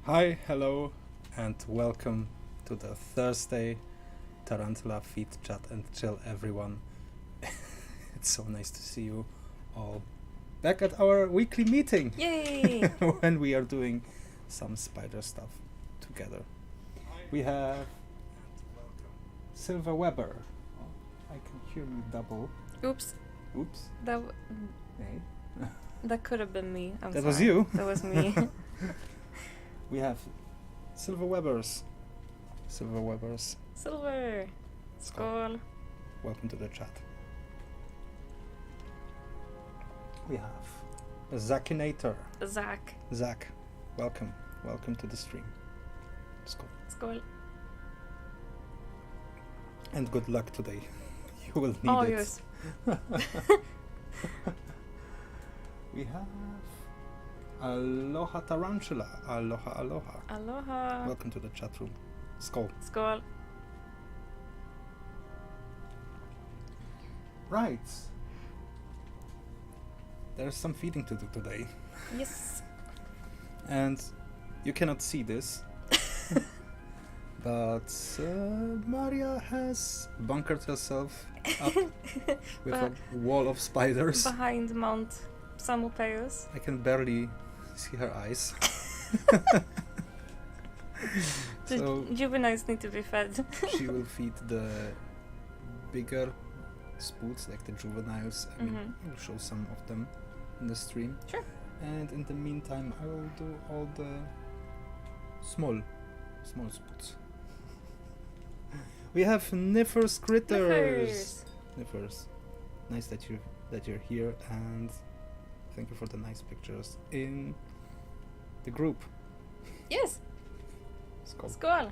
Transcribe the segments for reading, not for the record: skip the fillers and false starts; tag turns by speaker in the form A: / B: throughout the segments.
A: Hi, hello, and welcome to the Thursday Tarantula Feed Chat and Chill, everyone. It's so nice to see you all back at our weekly meeting.
B: Yay!
A: When we are doing some spider stuff together. We have Silver Weber. I can hear you double.
B: Oops.
A: Oops. Hey.
B: That could have been me. I'm
A: That
B: sorry.
A: was you.
B: That was me.
A: We have Silver Webers. Silver Webers.
B: Silver. Skål.
A: Welcome to the chat. We have a Zakinator.
B: Zach.
A: Zach, welcome. Welcome to the stream. Skål.
B: Skål.
A: And good luck today. You will need it.
B: Yes.
A: We have Aloha Tarantula. Aloha, aloha.
B: Aloha.
A: Welcome to the chat room. Skål.
B: Skål.
A: Right. There's some feeding to do today.
B: Yes.
A: And you cannot see this. But Maria has bunkered herself up with a wall of spiders.
B: Behind Mount Samopeus.
A: I can barely see her eyes.
B: The
A: So
B: juveniles need to be fed.
A: she will feed the bigger spoots, like the juveniles. I mean, I will show some of them in the stream.
B: Sure.
A: And in the meantime, I will do all the small spoots. We have Niffers Critters. Niffers. Nice that you're here, and thank you for the nice pictures in the group.
B: Yes.
A: Skål.
B: Skål.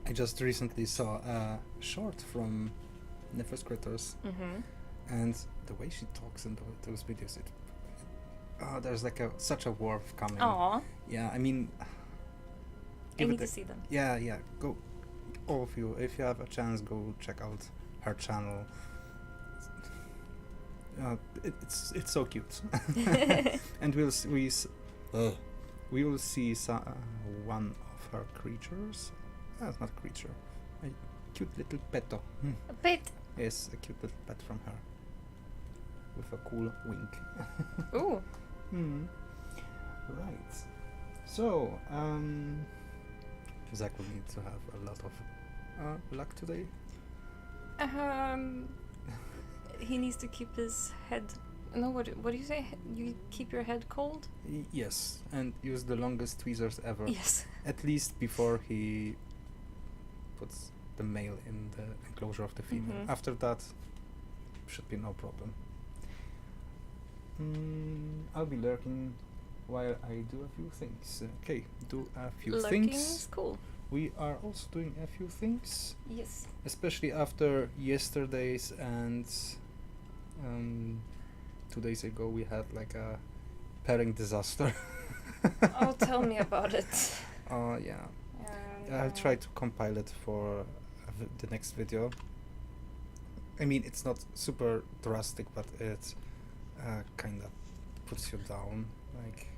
A: I just recently saw a short from Niffers Critters, and the way she talks in those videos, there's like such a warmth coming.
B: Aw.
A: Yeah, I mean,
B: I need to see them.
A: yeah. Go, all of you, if you have a chance, go check out her channel. It's so cute, and we will see one of her creatures. That's not a creature, a cute little petto.
B: A pet.
A: Yes, a cute little pet from her, with a cool wink.
B: Ooh.
A: Right. So, Zach will need to have a lot of luck today.
B: He needs to keep his head. No, what do you say? You keep your head cold?
A: Yes, and use the longest tweezers ever.
B: Yes.
A: At least before he puts the male in the enclosure of the female. After that, should be no problem. I'll be lurking while I do a few things. Okay, do a few
B: Lurking
A: things.
B: is cool.
A: We are also doing a few things,
B: Yes.
A: especially after yesterday's and 2 days ago we had like a pairing disaster.
B: Oh, tell me about it.
A: Yeah. I'll try to compile it for the next video. I mean, it's not super drastic, but it kind of puts you down, like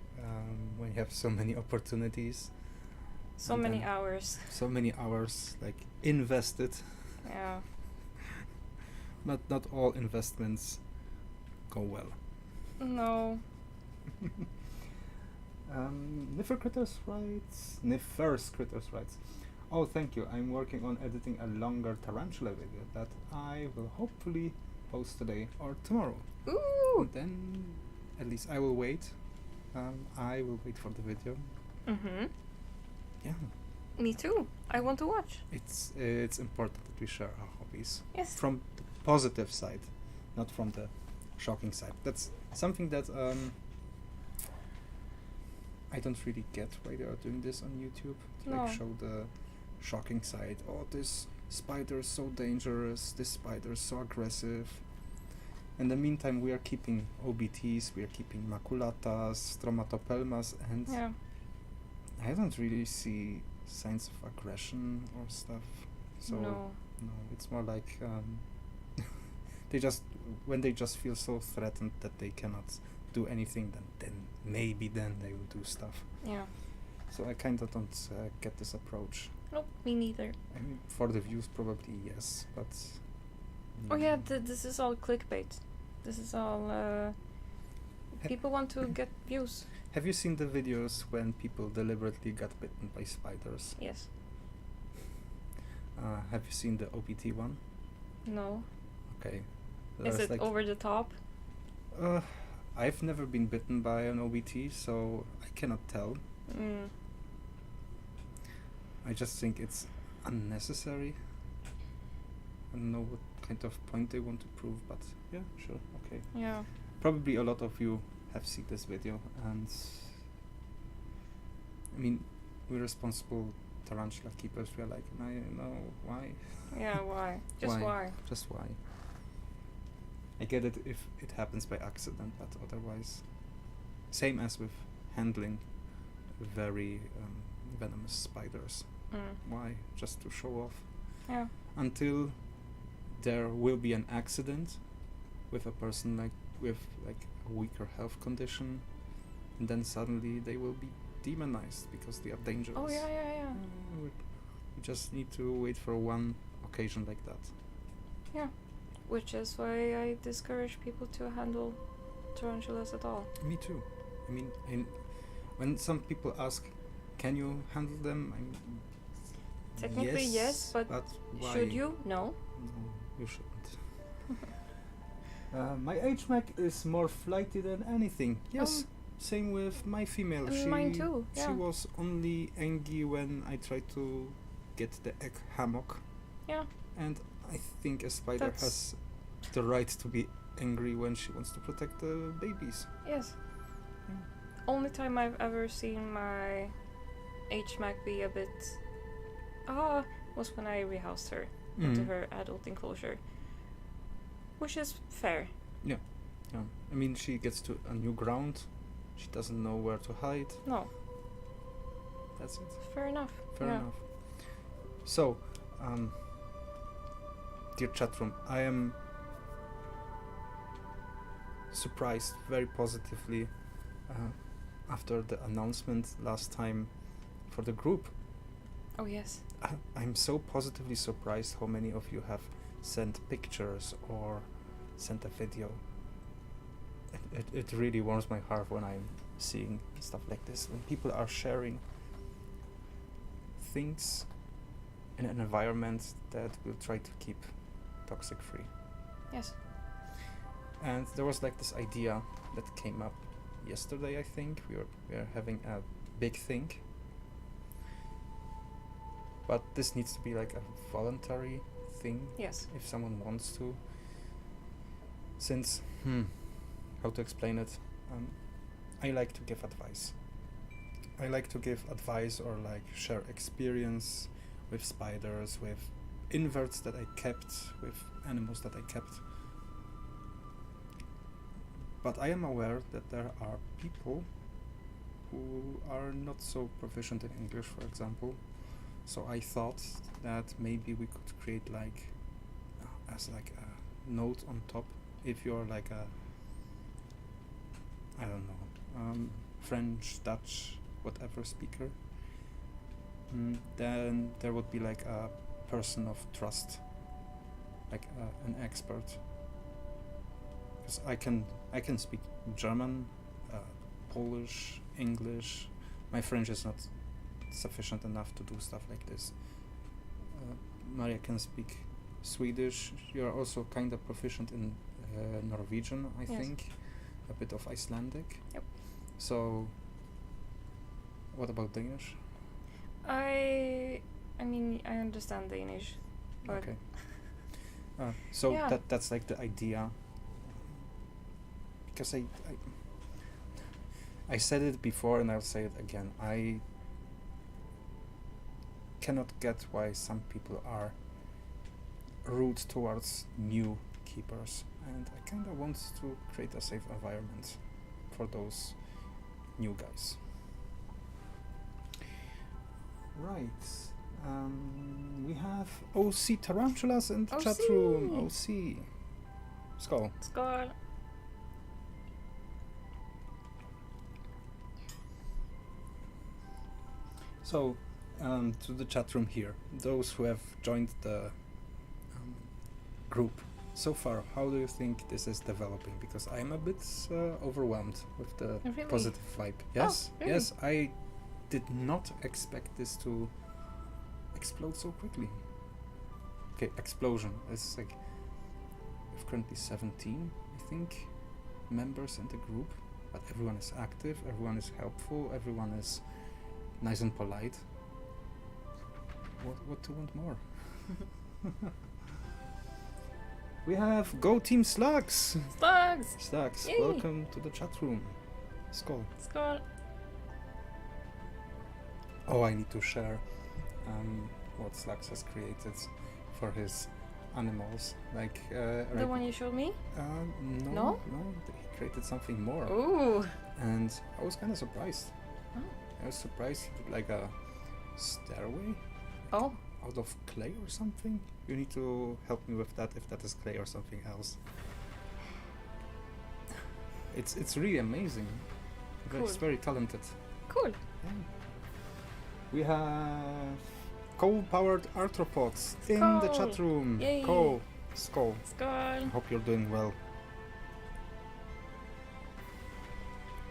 A: when you have so many opportunities.
B: So
A: and
B: many
A: then
B: hours.
A: So many hours, like, invested.
B: Yeah.
A: But not all investments go well.
B: No.
A: Niffers Critters writes, oh, thank you. I'm working on editing a longer tarantula video that I will hopefully post today or tomorrow.
B: Ooh.
A: And then at least I will wait. I will wait for the video. Yeah.
B: Me too. I want to watch.
A: It's important that we share our hobbies.
B: Yes.
A: From the positive side, not from the shocking side. That's something that I don't really get why they are doing this on YouTube. To
B: No.
A: like show the shocking side. Oh, this spider is so dangerous. This spider is so aggressive. In the meantime, we are keeping OBTs, we are keeping maculatas, stromatopelmas, and
B: Yeah.
A: I don't really see signs of aggression or stuff. So
B: No.
A: it's more like when they just feel so threatened that they cannot do anything, then maybe then they will do stuff.
B: Yeah.
A: So I kind of don't get this approach.
B: Nope, me neither.
A: I mean, for the views, probably yes, but.
B: Oh yeah, this is all clickbait. This is all. People want to get views.
A: Have you seen the videos when people deliberately got bitten by spiders?
B: Yes.
A: Have you seen the OBT one?
B: No.
A: Okay.
B: Is it over the top?
A: I've never been bitten by an OBT, so I cannot tell. I just think it's unnecessary. I don't know what kind of point they want to prove, but yeah, sure, okay.
B: Yeah.
A: Probably a lot of you have seen this video, and I mean, we're responsible tarantula keepers. We're like, I know why.
B: Yeah, why? Just why?
A: Just why? I get it if it happens by accident, but otherwise, same as with handling very venomous spiders. Why? Just to show off.
B: Yeah.
A: Until there will be an accident with a person with a weaker health condition, and then suddenly they will be demonized because they are dangerous.
B: Oh yeah.
A: We just need to wait for one occasion like that.
B: Yeah. Which is why I discourage people to handle tarantulas at all.
A: Me too. I mean, when some people ask, can you handle them? I mean,
B: technically yes, but
A: why?
B: Should you? No.
A: No, you shouldn't. My HMAC is more flighty than anything. Yes, same with my female.
B: Mine too. Yeah.
A: She was only angry when I tried to get the egg hammock.
B: Yeah.
A: And I think a spider has the right to be angry when she wants to protect the babies.
B: Yes.
A: Yeah.
B: Only time I've ever seen my HMAC be a bit was when I rehoused her into her adult enclosure. Which is fair.
A: Yeah. I mean, she gets to a new ground. She doesn't know where to hide.
B: No.
A: That's it.
B: Fair enough.
A: Fair enough. So, dear chat room, I am surprised very positively after the announcement last time for the group.
B: Oh yes.
A: I'm so positively surprised how many of you have sent pictures or sent a video. It really warms my heart when I'm seeing stuff like this, when people are sharing things in an environment that will try to keep toxic free.
B: Yes.
A: And there was like this idea that came up yesterday, I think. We are having a big thing, but this needs to be like a voluntary thing.
B: Yes.
A: If someone wants to. Since how to explain it? I like to give advice. I like to give advice or like share experience with spiders, with inverts that I kept, with animals that I kept. But I am aware that there are people who are not so proficient in English, for example. So I thought that maybe we could create like as like a note on top, if you're like a, I don't know, French, Dutch, whatever speaker, then there would be like a person of trust, like an expert. Because I can speak German, Polish, English. My French is not sufficient enough to do stuff like this. Maria can speak Swedish. You're also kind of proficient in Norwegian, I think. A bit of Icelandic.
B: Yep.
A: So, what about Danish?
B: I mean, I understand Danish. But
A: Okay. So
B: Yeah.
A: that's like the idea. Because I said it before and I'll say it again. I cannot get why some people are rude towards new keepers, and I kind of want to create a safe environment for those new guys. Right. We have OC Tarantulas in the chat room. OC. Skål.
B: Skål.
A: So, to the chat room here, those who have joined the group so far, how do you think this is developing? Because I'm a bit overwhelmed with the
B: Really?
A: positive vibe. Yes,
B: really?
A: yes, I did not expect this to explode so quickly. Okay, explosion. It's like we've currently 17, I think, members in the group, but everyone is active, everyone is helpful, everyone is nice and polite. What to want more? We have Go Team Slugs!
B: Slugs!
A: Slugs,
B: Yay.
A: welcome to the chat room. Skål.
B: Skål!
A: Oh, I need to share what Slugs has created for his animals. Like
B: The one you showed me?
A: no, he created something more.
B: Ooh!
A: And I was kind of surprised.
B: Oh.
A: I was surprised he did like a stairway
B: Oh.
A: out of clay or something. You need to help me with that, if that is clay or something else. It's really amazing.
B: Cool.
A: It's very talented.
B: Cool!
A: Yeah. We have coal-powered arthropods in the chat
B: Skål.
A: room.
B: Yay.
A: Skål. Skål. I
B: Skål!
A: hope you're doing well.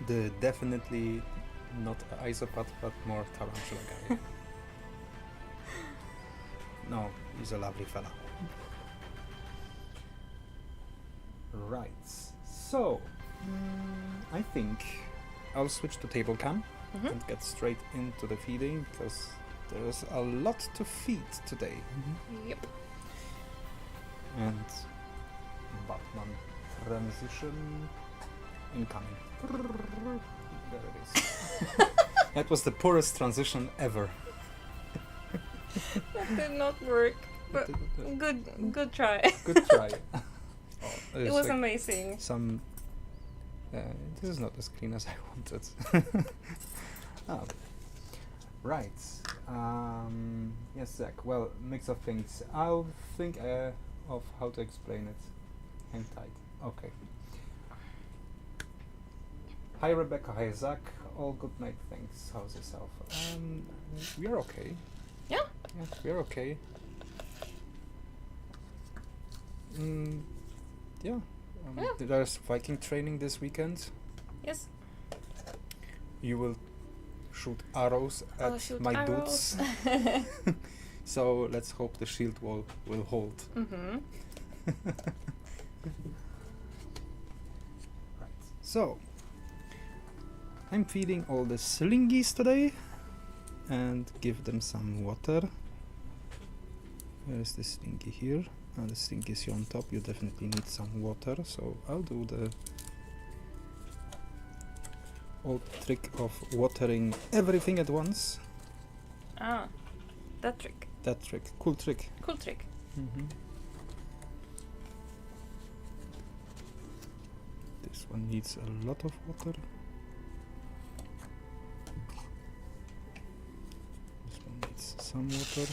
A: The definitely not isopath, but more tarantula guy. No, he's a lovely fella. Right. So, I think I'll switch to table cam
B: Mm-hmm.
A: and get straight into the feeding, because there's a lot to feed today.
B: Yep.
A: And Batman transition incoming. There it is. That was the poorest transition ever.
B: That did not work, but good try.
A: Good try. Oh,
B: It was amazing.
A: Some. This is not as clean as I wanted. Oh. Right. Yes, Zach. Well, mix of things. I'll think of how to explain it. Hang tight. Okay. Hi Rebecca, hi Zach. All good night, thanks. How's yourself? We are okay.
B: Yeah?
A: Yeah, we're okay. Yeah.
B: Yeah.
A: There's Viking training this weekend.
B: Yes.
A: You will shoot arrows
B: I'll
A: at
B: shoot
A: my
B: arrows.
A: dudes. So let's hope the shield wall will hold.
B: Mm-hmm.
A: Right. So I'm feeding all the slingies today and give them some water. Where is the slingy here? The slingy is here on top. You definitely need some water, so I'll do the old trick of watering everything at once.
B: Ah, that trick.
A: That trick. Cool trick.
B: Cool trick.
A: This one needs a lot of water. This one needs some water.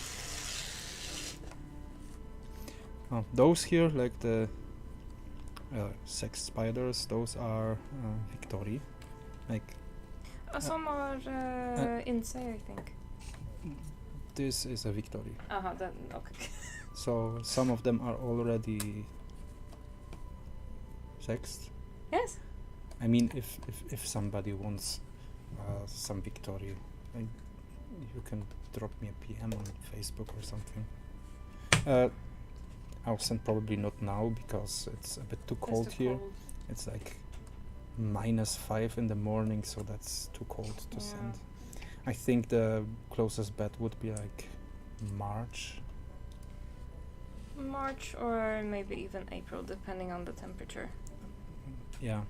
A: Oh, those here, like the sex spiders, those are Victory. Like
B: Some are insane, I think.
A: this is a Victory.
B: Then okay.
A: So some of them are already sexed.
B: Yes.
A: I mean, if somebody wants some Victory, you can drop me a PM on Facebook or something. I'll send probably not now because it's a bit too cold
B: It's too
A: here.
B: cold.
A: It's like -5 in the morning, so that's too cold to
B: Yeah.
A: send. I think the closest bet would be like March.
B: March or maybe even April, depending on the temperature.
A: Yeah.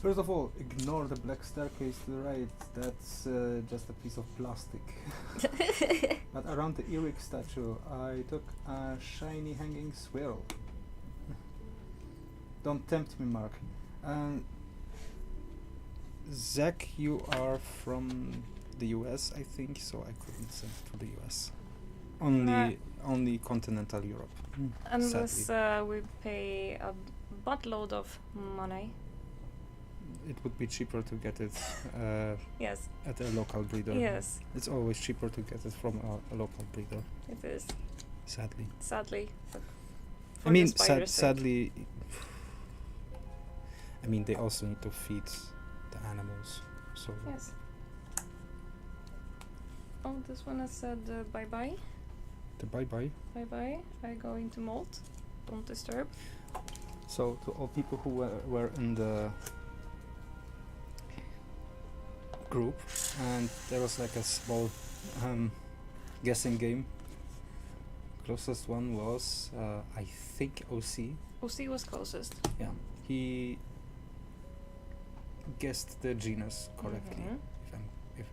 A: First of all, ignore the black staircase to the right. That's just a piece of plastic. But around the Eric statue, I took a shiny hanging squirrel. Don't tempt me, Mark. Zach, you are from the US, I think, so I couldn't send to the US. Only continental Europe.
B: Unless we pay a buttload of money.
A: it would be cheaper to get it
B: Yes.
A: at a local breeder.
B: Yes,
A: It's always cheaper to get it from a local breeder,
B: it is.
A: sadly.
B: Sadly. But
A: I
B: for
A: mean,
B: the spider's sake.
A: sadly, I mean, they also need to feed the animals, so...
B: Yes. Oh, this one has said bye-bye.
A: The bye-bye.
B: Bye-bye. I go into molt. Don't disturb.
A: So, to all people who were in the group, and there was like a small guessing game. Closest one was, I think, OC.
B: OC was closest.
A: Yeah, he guessed the genus correctly,
B: Mhm.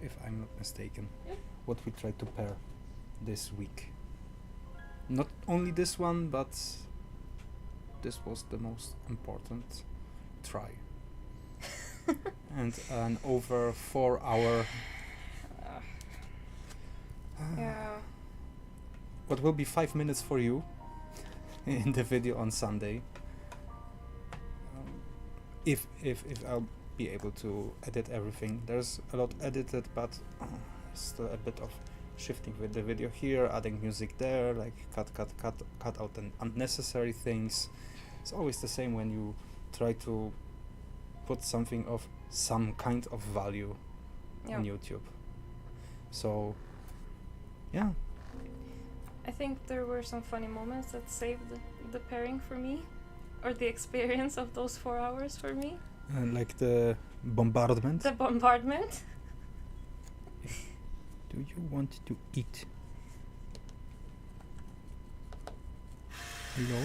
A: if I'm not mistaken.
B: Yep.
A: What we tried to pair this week. Not only this one, but this was the most important try. And an over 4 hour.
B: Yeah.
A: What will be 5 minutes for you in the video on Sunday. If I'll be able to edit everything. There's a lot edited, but still a bit of shifting with the video here, adding music there, like cut out the unnecessary things. It's always the same when you try to put something of some kind of value on YouTube. So, yeah.
B: I think there were some funny moments that saved the pairing for me, or the experience of those 4 hours for me.
A: Like the bombardment.
B: The bombardment.
A: Do you want to eat? Hello?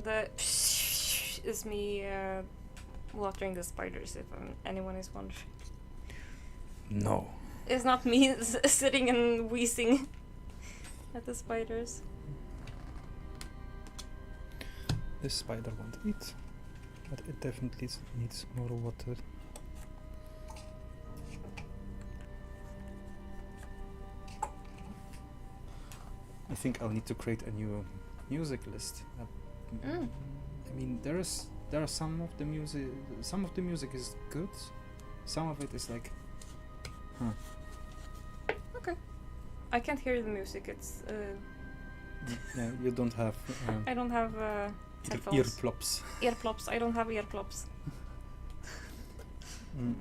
B: The is me watering the spiders, if anyone is wondering.
A: No.
B: It's not me sitting and wheezing at the spiders.
A: This spider won't eat, but it definitely needs more water. I think I'll need to create a new music list. I mean, there are some of the music. Some of the music is good. Some of it is like,
B: Okay. I can't hear the music. It's
A: yeah, you don't have.
B: I don't have headphones.
A: Earplugs.
B: Earplugs. I don't have earplugs.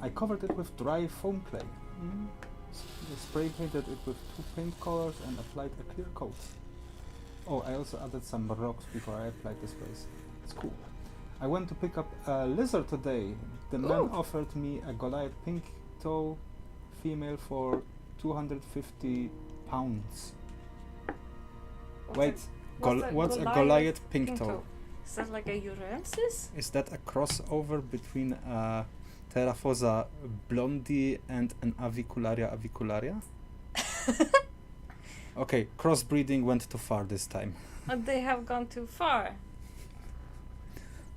A: I covered it with dry foam clay. Spray painted it with 2 paint colors and applied a clear coat. Oh, I also added some rocks before I applied the sprays. It's cool. I went to pick up a lizard today. The man offered me a Goliath pink toe female for 250 pounds. Wait, what's a Goliath pink toe?
B: Is that like a Uranus?
A: Is that a crossover between a Terraphosa blondie and an Avicularia avicularia? Okay, crossbreeding went too far this time.
B: They have gone too far.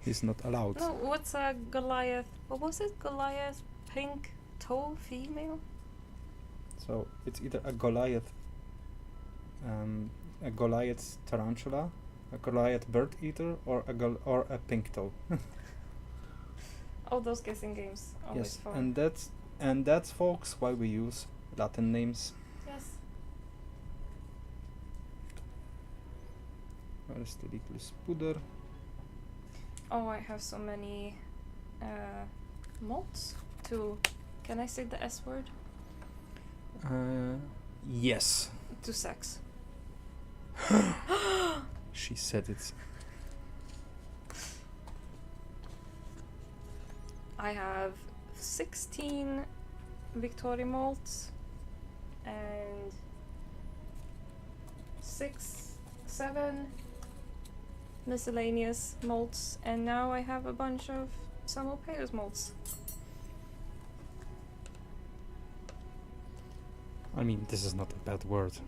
A: He's not allowed.
B: No, what's a Goliath? What was it? Goliath pink toe female?
A: So it's either a Goliath tarantula, a Goliath bird eater, or a pink toe.
B: All those guessing games, always
A: Yes,
B: fun.
A: and that's folks why we use Latin names.
B: Yes.
A: Where's the little spooder?
B: Oh, I have so many molts to. Can I say the S word?
A: Yes.
B: To sex.
A: She said it.
B: I have 16 Victoria molts and 7 miscellaneous molts, and now I have a bunch of Samopaeus molts.
A: I mean, this is not a bad word.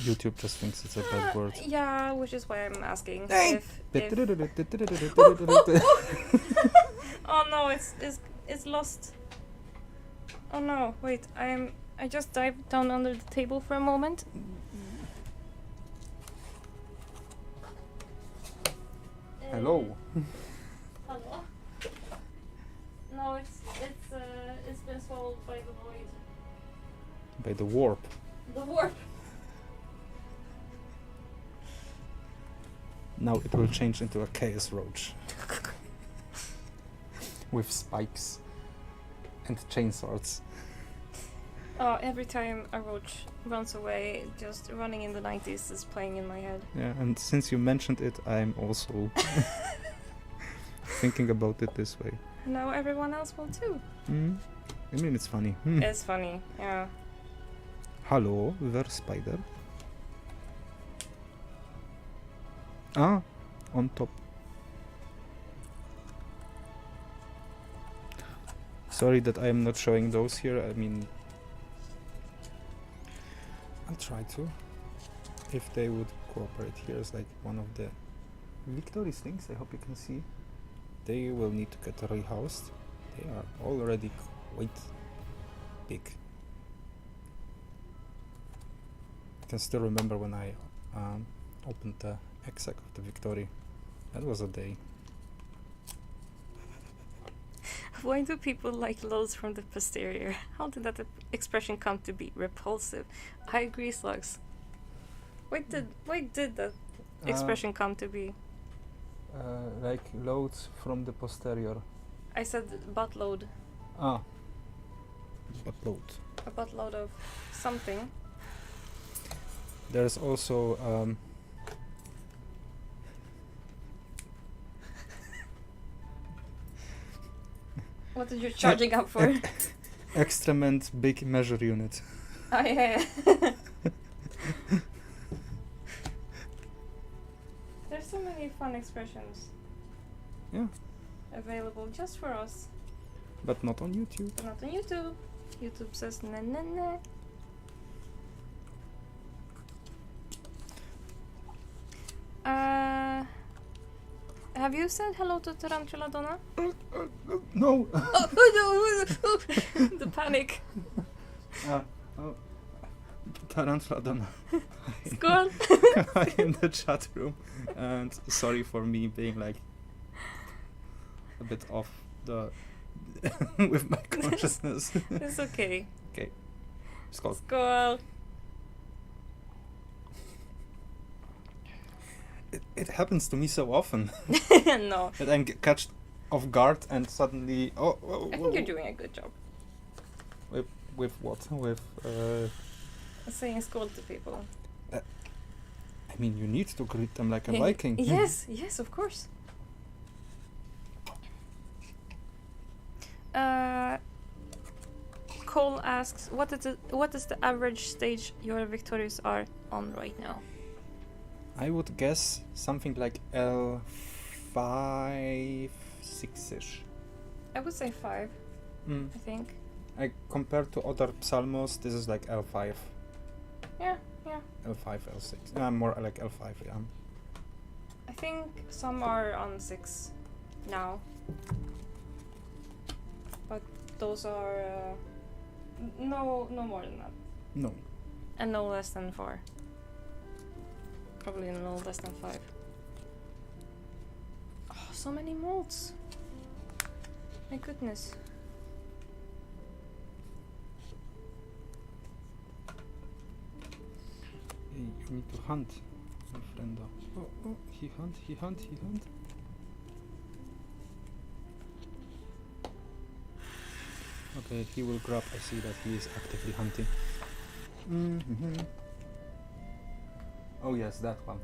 A: YouTube just thinks it's a bad word.
B: Yeah, which is why I'm asking
A: Hey!
B: if Oh no, it's lost. Oh no, wait, I just dived down under the table for a moment.
A: Hello.
B: Hello. No, it's been swallowed by the void.
A: By the warp.
B: The warp.
A: Now it will change into a chaos roach. With spikes and chainsaws.
B: Oh, every time a roach runs away, just running in the 90s is playing in my head.
A: Yeah, and since you mentioned it, I'm also thinking about it this way.
B: Now everyone else will too.
A: I mean, it's funny.
B: It's funny, yeah.
A: Hello, there spider. Ah, on top. Sorry that I am not showing those here. I mean, I'll try to. If they would cooperate. Here's like one of the Victory's things. I hope you can see. They will need to get rehoused. They are already quite big. I can still remember when I opened the exec of the Victory. That was a day.
B: Why do people like loads from the posterior? How did that expression come to be? Repulsive. I agree, Slugs. Why did that expression come to be?
A: Like loads from the posterior.
B: I said buttload.
A: Ah. Buttload.
B: A buttload of something.
A: There's also
B: What are you charging up for?
A: excrement big measure unit.
B: Oh, yeah. There's so many fun expressions.
A: Yeah.
B: Available just for us.
A: But not on YouTube.
B: But not on YouTube. YouTube says na na na. Have you said hello to Tarantula Donna?
A: No!
B: The panic.
A: Tarantula Donna.
B: Skål!
A: In the chat room. And sorry for me being like a bit off the with my consciousness.
B: It's okay.
A: Okay. Skål.
B: Skål!
A: It happens to me so often.
B: No.
A: That I'm catched off guard and suddenly
B: I think you're doing a good job.
A: With what? With
B: saying skål to people.
A: I mean, you need to greet them like a Viking.
B: Yes, yes, of course. Cole asks, what is the average stage your victorious are on right now?
A: I would guess something like L5, 6-ish.
B: I would say 5, I think.
A: Compared to other psalmos, this is like L5.
B: Yeah, yeah.
A: L5, L6. More like L5, yeah.
B: I think some are on 6 now. But those are no more than that.
A: No.
B: And no less than 4. Probably no less than 5. Oh, so many molds. My goodness.
A: Hey, you need to hunt, my friend. Oh, he hunt. Okay, he will grab. I see that he is actively hunting. Oh yes, that one.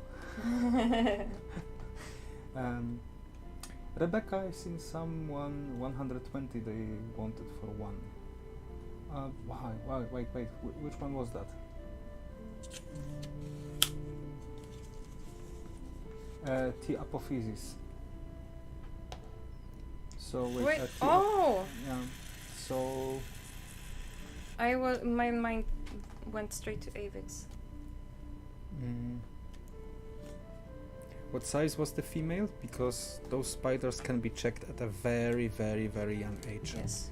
A: Rebecca, I've seen someone 120 they wanted for one. Wait, which one was that? T apophysis. So
B: wait, oh!
A: Yeah, so...
B: my mind went straight to Avix.
A: What size was the female? Because those spiders can be checked at a very, very, very young age.
B: Yes.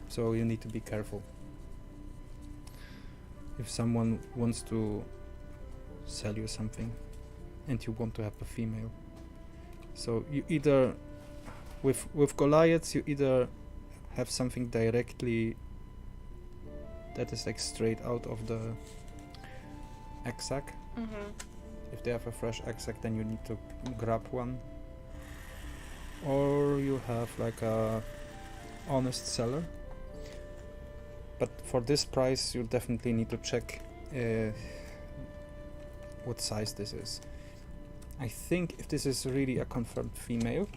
A: So you need to be careful. If someone wants to sell you something and you want to have a female, So you either with Goliaths you either have something directly that is like straight out of the egg sack. If they have a fresh egg sack, then you need to grab one, or you have like a honest seller. But for this price you definitely need to check what size this is. I think if this is really a confirmed female,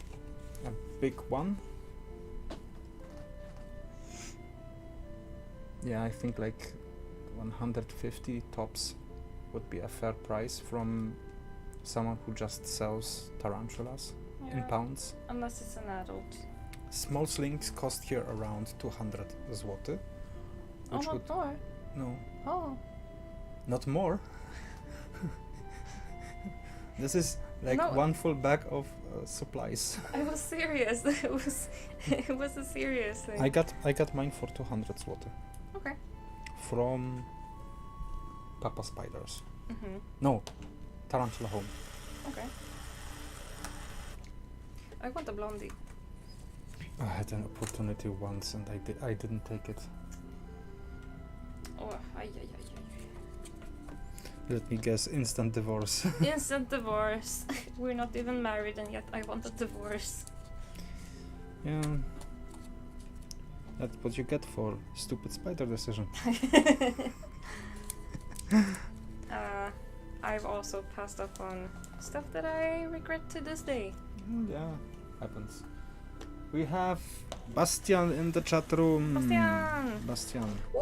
A: a big one, yeah, I think like 150 tops would be a fair price from someone who just sells tarantulas in pounds.
B: Unless it's an adult.
A: Small slings cost here around 200 zł.
B: Oh, not more?
A: No.
B: Oh.
A: Not more? This is like one full bag of supplies.
B: I was serious. It was a serious thing.
A: I got mine for 200 zł.
B: Okay.
A: From Papa Spiders. No, Tarantula Home.
B: Okay. I want a blondie.
A: I had an opportunity once and I didn't take it.
B: Oh,
A: Let me guess, instant divorce.
B: Instant divorce. We're not even married and yet I want a divorce.
A: Yeah. That's what you get for stupid spider decision.
B: I've also passed up on stuff that I regret to this day.
A: Yeah, happens. We have Bastian in the chat room. Bastian.
B: Woo!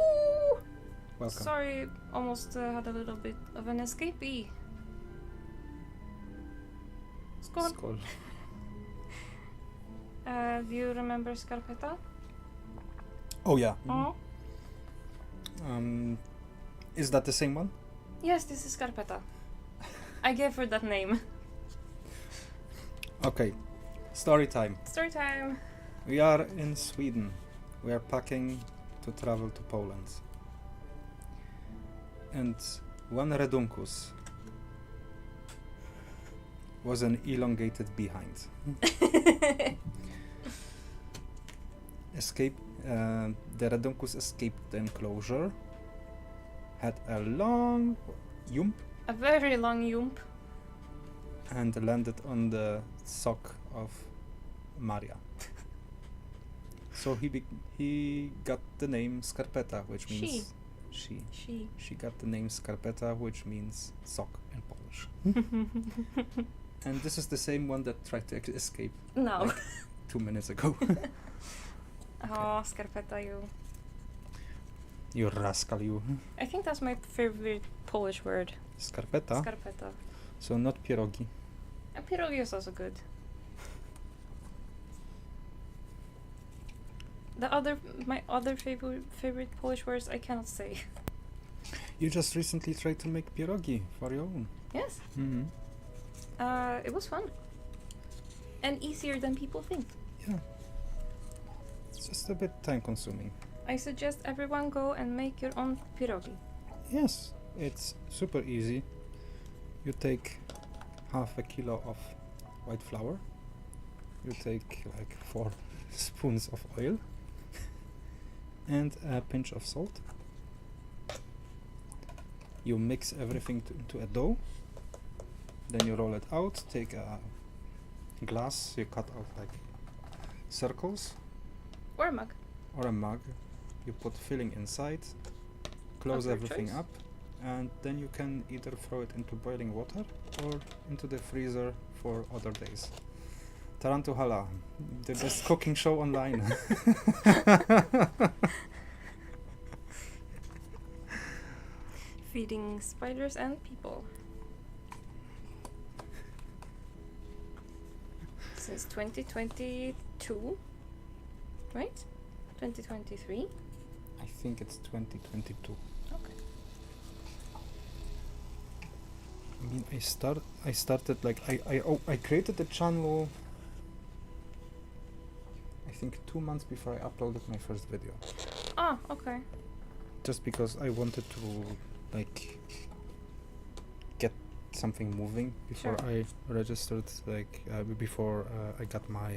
A: Welcome.
B: Sorry, almost had a little bit of an escapee. Skål.
A: Skål.
B: Do you remember Scarpetta?
A: Oh yeah.
B: Oh.
A: Is that the same one?
B: Yes, this is Scarpetta. I gave her that name.
A: Okay. Story time.
B: Story time.
A: We are in Sweden. We are packing to travel to Poland. And one Redunculus was an elongated behind. The Redunculus escaped the enclosure, had a long yump,
B: A very long yump.
A: and landed on the sock of Maria. So he got the name Scarpetta, which means she. She got the name Scarpetta, which means sock in Polish. And this is the same one that tried to escape
B: No.
A: like 2 minutes ago.
B: Oh, Scarpetta, you.
A: You rascal, you.
B: I think that's my favorite Polish word.
A: Scarpetta?
B: Scarpetta.
A: So not pierogi.
B: And pierogi is also good. My other favorite Polish words I cannot say.
A: You just recently tried to make pierogi for your own.
B: Yes.
A: Mm-hmm.
B: It was fun. And easier than people think.
A: Yeah. It's just a bit time consuming.
B: I suggest everyone go and make your own pierogi.
A: Yes, it's super easy. You take half a kilo of white flour. You take like 4 spoons of oil and a pinch of salt. You mix everything into a dough. Then you roll it out, take a glass, you cut out like circles.
B: Or a mug.
A: Or a mug. You put filling inside, close
B: Of your
A: everything
B: choice.
A: up, and then you can either throw it into boiling water or into the freezer for other days. Tarantula, the best cooking show online.
B: Feeding spiders and people. Since 2022, right? 2023?
A: I think it's 2022.
B: Okay.
A: I mean, I started like I created the channel. I think 2 months before I uploaded my first video.
B: Ah, okay.
A: Just because I wanted to like get something moving before
B: Sure.
A: I registered, like before I got my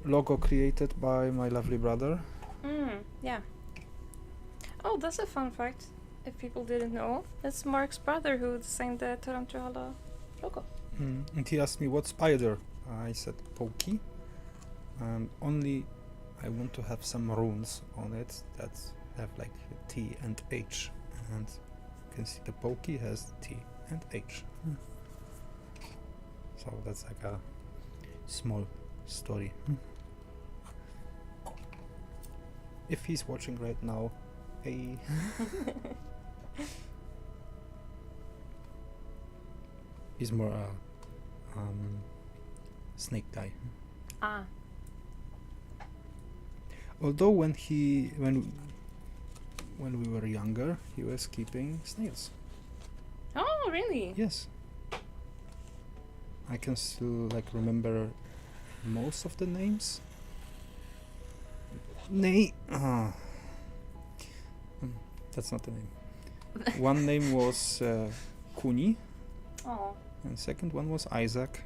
A: logo created by my lovely brother.
B: Yeah. Oh, that's a fun fact. If people didn't know, it's Mark's brother who designed the Tarantula logo.
A: And he asked me what spider. I said Pokey. And only I want to have some runes on it that have like T and H. And you can see the Pokey has T and H. So that's like a small story. If he's watching right now, hey. He's more a snake guy.
B: Ah.
A: Although when we were younger, he was keeping snails.
B: Oh, really?
A: Yes. I can still like remember most of the names. That's not the name. One name was Kuni,
B: Oh.
A: and second one was Isaac.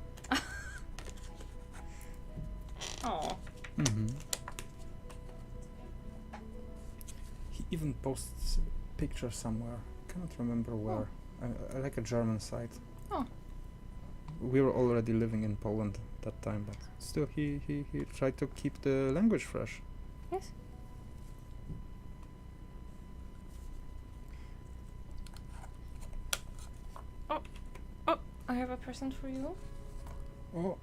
B: Oh.
A: He even posts pictures somewhere. Cannot remember where. I like a German site.
B: Oh.
A: We were already living in Poland that time, but still he tried to keep the language fresh.
B: Yes. Oh, I have a present for you.
A: Oh.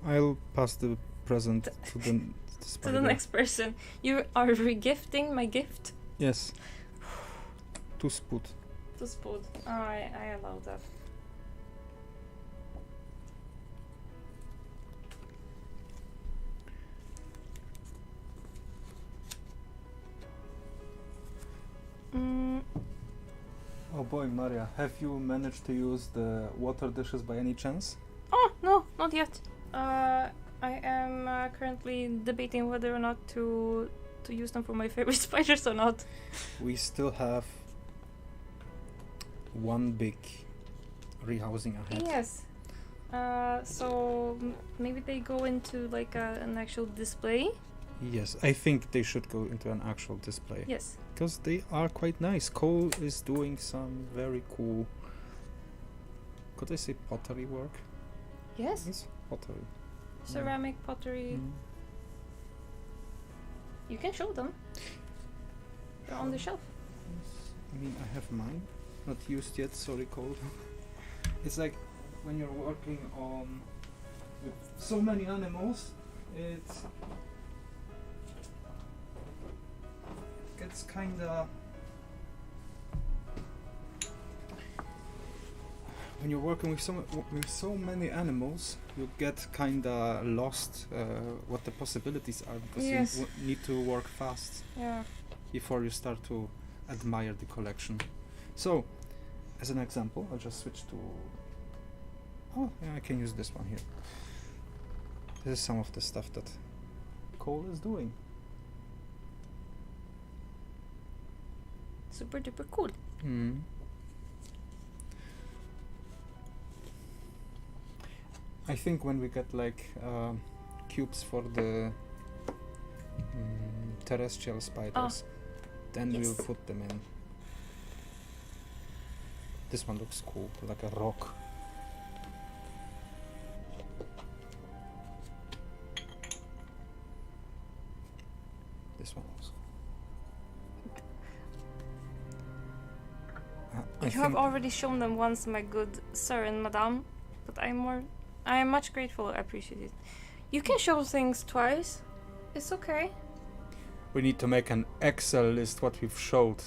A: I'll pass the present to the
B: To
A: spider.
B: the next person. You are regifting my gift.
A: Yes. To Sput.
B: To Spud. Oh, I allow that.
A: Oh boy, Maria, have you managed to use the water dishes by any chance?
B: Oh, no, not yet. I am currently debating whether or not to use them for my favorite spiders or not.
A: We still have one big rehousing ahead.
B: Yes. So maybe they go into like an actual display.
A: Yes, I think they should go into an actual display.
B: Yes.
A: Because they are quite nice. Skål is doing some very cool, could I say pottery work?
B: Yes.
A: It's pottery.
B: Ceramic pottery. You can show them. They're on the shelf.
A: Yes. I mean, I have mine. Not used yet, sorry, Cole. It's like when you're working on with so many animals, it gets kinda. When you're working with so many animals, you get kinda lost what the possibilities are, because
B: Yes.
A: you need to work fast
B: Yeah.
A: before you start to admire the collection. So, as an example, I'll just switch to. Oh, yeah, I can use this one here. This is some of the stuff that Cole is doing.
B: Super duper cool.
A: I think when we get like cubes for the terrestrial spiders, then
B: yes.
A: we'll put them in. This one looks cool, like a rock. This one also. I
B: You have
A: think
B: already shown them once, my good sir and madame, but I am much grateful. I appreciate it. You can show things twice. It's okay.
A: we need to make an Excel list what we've showed.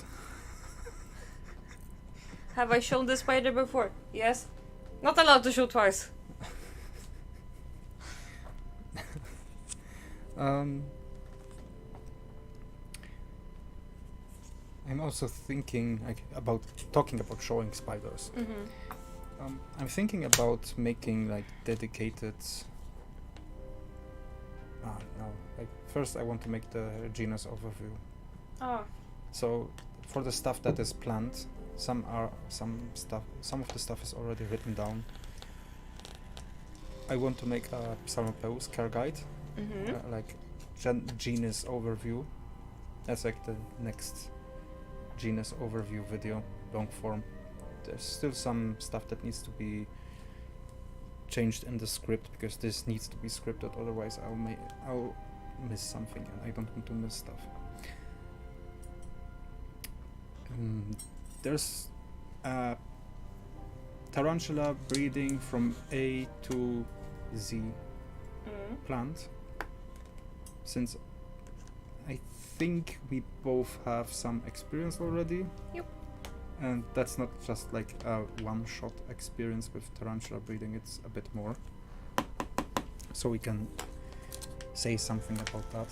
B: Have I shown the spider before? Yes. Not allowed to show twice.
A: I'm also thinking like about talking about showing spiders. I'm thinking about making like dedicated. No, like first I want to make the genus overview.
B: Oh.
A: So for the stuff that is planned, Some of the stuff is already written down. I want to make a Psalmopeus care guide, like genus overview. That's like the next genus overview video, long form. There's still some stuff that needs to be changed in the script because this needs to be scripted. Otherwise, I'll miss something, and I don't want to miss stuff. There's a tarantula breeding from A to Z plant. Since I think we both have some experience already.
B: Yep.
A: And that's not just like a one-shot experience with tarantula breeding, it's a bit more. So we can say something about that.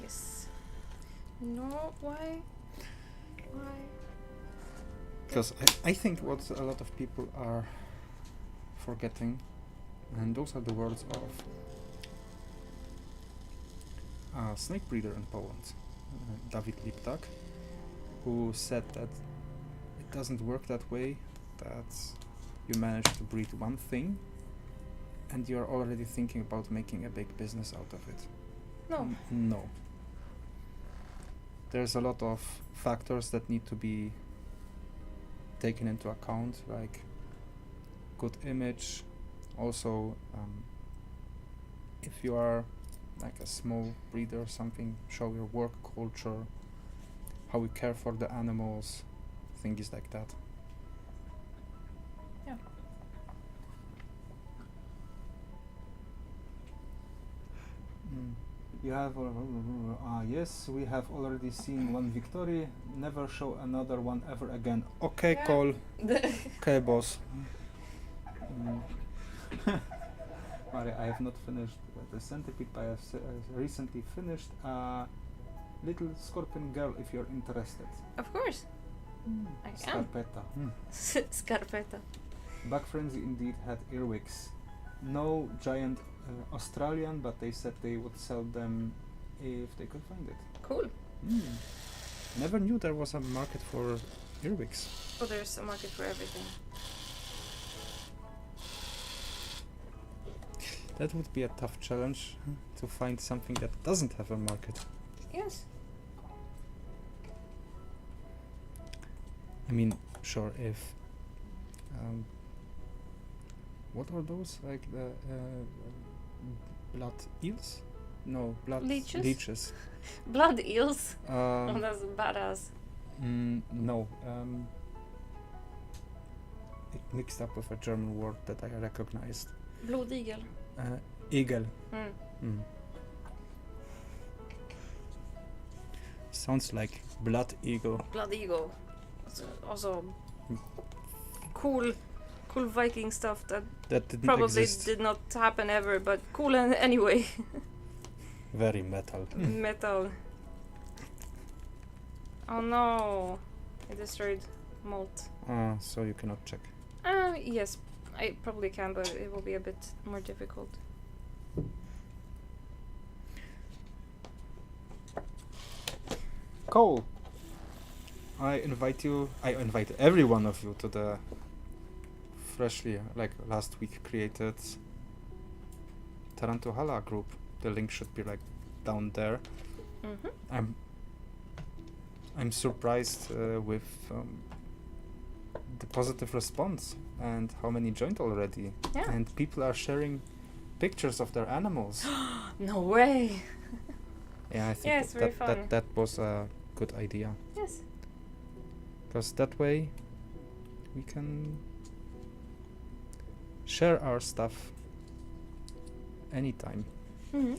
B: Yes. No, why?
A: Because I think what a lot of people are forgetting, and those are the words of a snake breeder in Poland, Dawid Liptak, who said that it doesn't work that way, that you manage to breed one thing and you're already thinking about making a big business out of it.
B: No.
A: No. There's a lot of factors that need to be taken into account, like good image. Also, if you are like a small breeder or something, show your work culture, how you care for the animals, things like that.
B: Yeah.
A: You have yes, we have already seen one victory. Never show another one ever again. Okay,
B: Yeah.
A: Cole. Okay, boss. Sorry, I have not finished the centipede, but I have recently finished Little Scorpion Girl. If you're interested.
B: Of course. I am.
A: Scarpetta.
B: Scarpetta.
A: Bug Frenzy indeed had earwigs. No giant Australian, but they said they would sell them if they could find it.
B: Cool.
A: Never knew there was a market for earwigs.
B: Oh, there's a market for everything.
A: That would be a tough challenge to find something that doesn't have a market.
B: Yes.
A: I mean, sure, if what are those, like the blood eels? No, blood
B: Leeches? Blood eels? Oh, that's badass.
A: No, it mixed up with a German word that I recognized.
B: Blodigel.
A: Eagle. Sounds like blood eagle.
B: Blood eagle. It's also cool Viking stuff that
A: That
B: probably
A: exist.
B: did not happen ever, but cool anyway.
A: Very metal.
B: Metal. Oh no, I destroyed malt.
A: So you cannot check.
B: Yes, I probably can, but it will be a bit more difficult.
A: Cole, I invite every one of you to the freshly, like last week, created Tarantula group. The link should be like down there. I'm surprised with the positive response and how many joined already.
B: Yeah.
A: And people are sharing pictures of their animals.
B: No way.
A: Yeah, I think
B: Yeah, it's very fun.
A: that was a good idea.
B: Yes.
A: Because that way we can share our stuff anytime and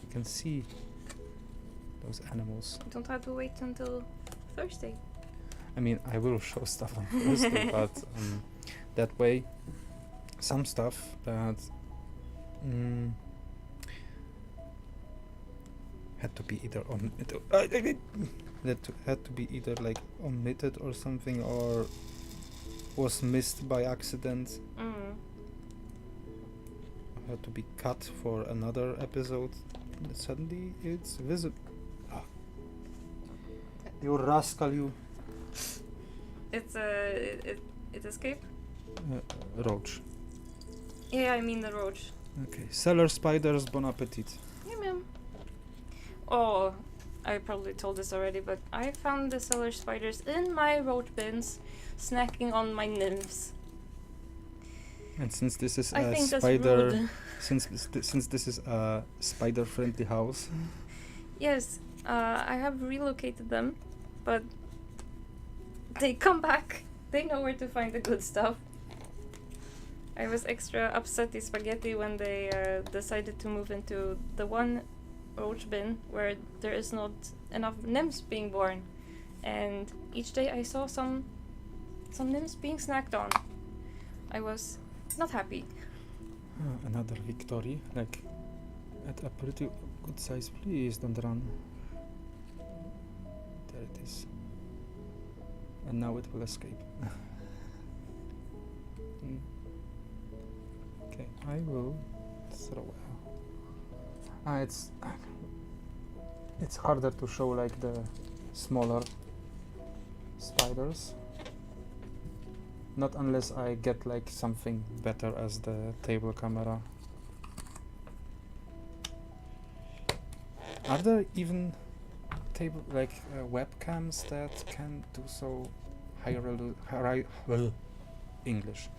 A: we can see those animals.
B: You don't have to wait until Thursday.
A: I mean, I will show stuff on Thursday, but that way some stuff that had to be either had to be either like omitted or something, or was missed by accident, had to be cut for another episode. Suddenly it's visible. You rascal, you.
B: It's it escaped?
A: Roach.
B: Yeah, I mean the roach.
A: Okay, cellar spiders, bon appetit.
B: Yeah, ma'am. Oh, I probably told this already, but I found the cellar spiders in my roach bins, snacking on my nymphs.
A: And since this is
B: I
A: a
B: think that's
A: spider,
B: rude.
A: since this is a spider-friendly house,
B: Yes, I have relocated them, but they come back. They know where to find the good stuff. I was extra upsetty spaghetti when they decided to move into the one roach bin where there is not enough nymphs being born, and each day I saw some nymphs being snacked on. I was not happy.
A: another victory, like at a pretty good size. Please don't run. There it is. And now it will escape. Okay, I will throw it. It's harder to show like the smaller spiders. Not unless I get like something better as the table camera. Are there even table like webcams that can do so English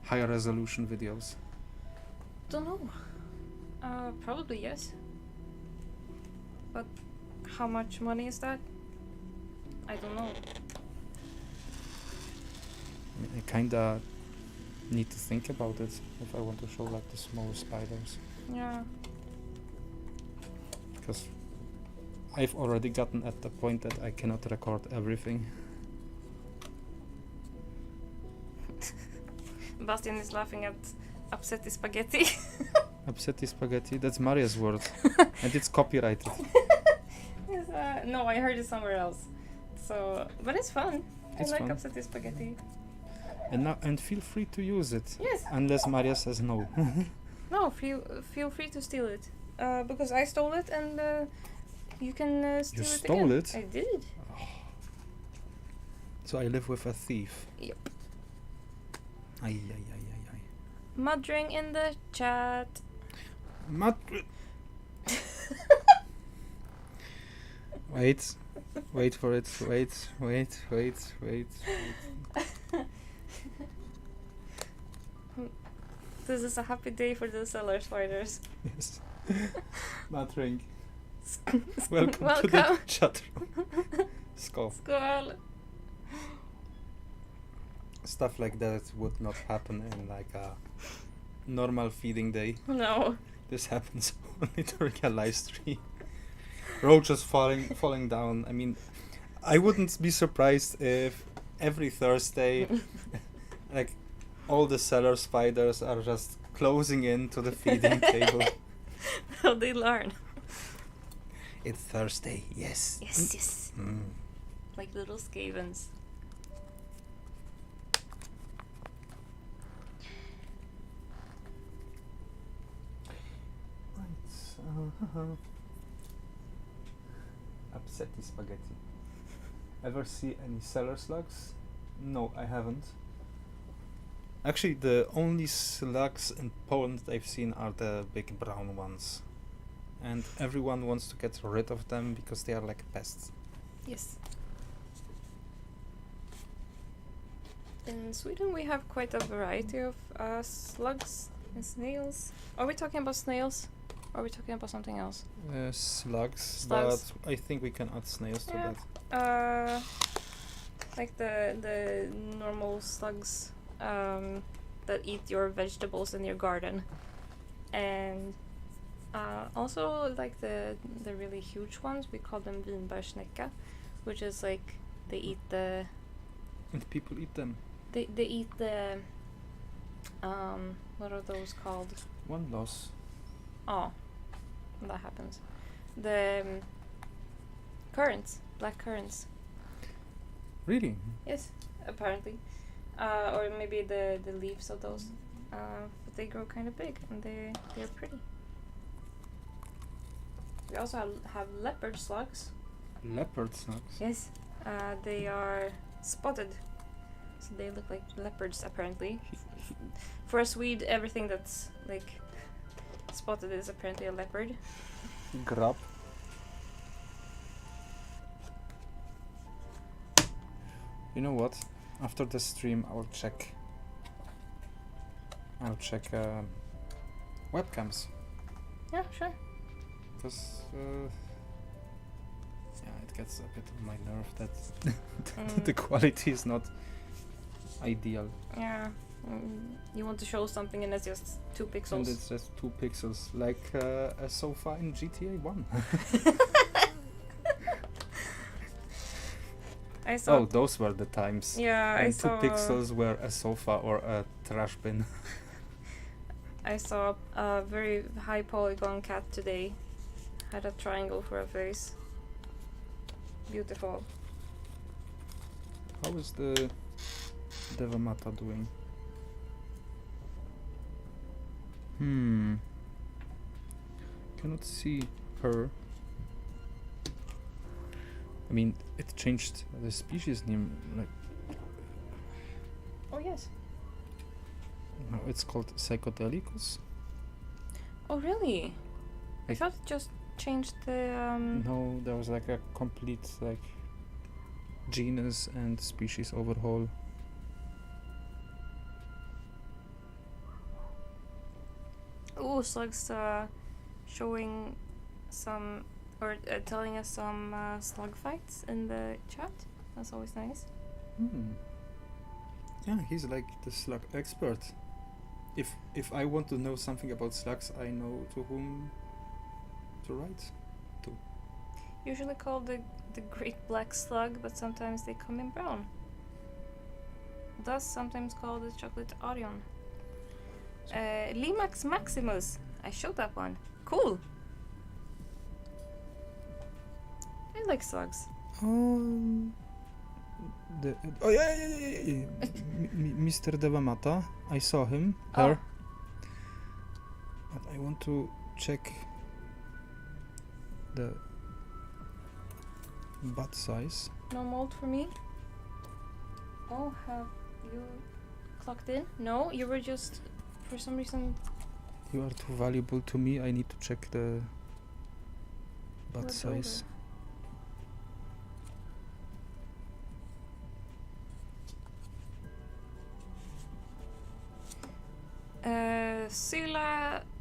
A: higher resolution videos?
B: Don't know. Probably yes. But how much money is that? I don't know.
A: I kinda need to think about it if I want to show like the small spiders.
B: Yeah.
A: Because I've already gotten at the point that I cannot record everything.
B: Bastian is laughing at upsetty spaghetti.
A: Upsetty spaghetti, that's Maria's word. And it's copyrighted.
B: Yes, no, I heard it somewhere else. So, but it's fun.
A: It's
B: I like
A: fun.
B: upsetty spaghetti.
A: And feel free to use it.
B: Yes.
A: Unless Maria says no.
B: No, feel free to steal it. Because I stole it and you can steal
A: You
B: it
A: stole
B: again.
A: it?
B: I did.
A: So I live with a thief.
B: Yep.
A: Ay.
B: Muttering in the chat.
A: Wait for it. Wait.
B: This is a happy day for the cellar spiders.
A: Yes. Muttering. Welcome to the
B: Welcome.
A: chat room. Skål.
B: Skål.
A: Stuff like that would not happen in like a normal feeding day.
B: No.
A: This happens only during a live stream. Roaches falling down. I mean, I wouldn't be surprised if every Thursday, like, all the cellar spiders are just closing in to the feeding table.
B: How they learn.
A: It's Thursday, yes.
B: Yes.
A: Mm.
B: Like little scavens.
A: Upsetty spaghetti. Ever see any cellar slugs? No, I haven't. Actually, the only slugs in Poland that I've seen are the big brown ones. And everyone wants to get rid of them because they are like pests.
B: Yes. In Sweden we have quite a variety of slugs and snails. Are we talking about snails? Or are we talking about something else?
A: Slugs,
B: Slugs.
A: but I think we can add snails to
B: Yeah.
A: that.
B: Like the normal slugs that eat your vegetables in your garden, and also like the really huge ones. We call them vinbärsnäcka, which is like they eat the.
A: And people eat them.
B: They eat the. What are those called?
A: One loss.
B: Oh, that happens. The currants, black currants.
A: Really?
B: Yes, apparently. Or maybe the leaves of those. But they grow kind of big and they're pretty. We also have leopard slugs.
A: Leopard slugs?
B: Yes. They are spotted. So they look like leopards, apparently. For a Swede, everything that's like spotted is apparently a leopard.
A: Grab. You know what? After the stream, I'll check webcams.
B: Yeah, sure.
A: Because it gets a bit on my nerve that the quality is not ideal.
B: Yeah. You want to show something and it's just 2 pixels.
A: And it's just 2 pixels, like a sofa in GTA 1.
B: I saw.
A: Oh, those were the times.
B: Yeah,
A: and
B: I saw.
A: 2 pixels were a sofa or a trash bin.
B: I saw a very high polygon cat today. Had a triangle for a face. Beautiful.
A: How is the Devamata doing? Cannot see her. I mean, it changed the species name. Like,
B: Oh yes.
A: now it's called Psychodelicus.
B: Oh really? I
A: I-
B: thought it just changed the.
A: No, there was like a complete like genus and species overhaul.
B: Oh, slugs showing some or telling us some slug fights in the chat. That's always nice.
A: Yeah, he's like the slug expert. If I want to know something about slugs, I know to whom to write.
B: Usually called the great black slug, but sometimes they come in brown. Thus sometimes called the chocolate Orion. Limax maximus. I showed that one. Cool. I like slugs.
A: Yeah. Mr. Devamata. I saw him.
B: Oh.
A: Her. But I want to check the butt size.
B: No mold for me. Oh, have you clocked in? No, you were just for some reason.
A: You are too valuable to me. I need to check the butt
B: Looked
A: size.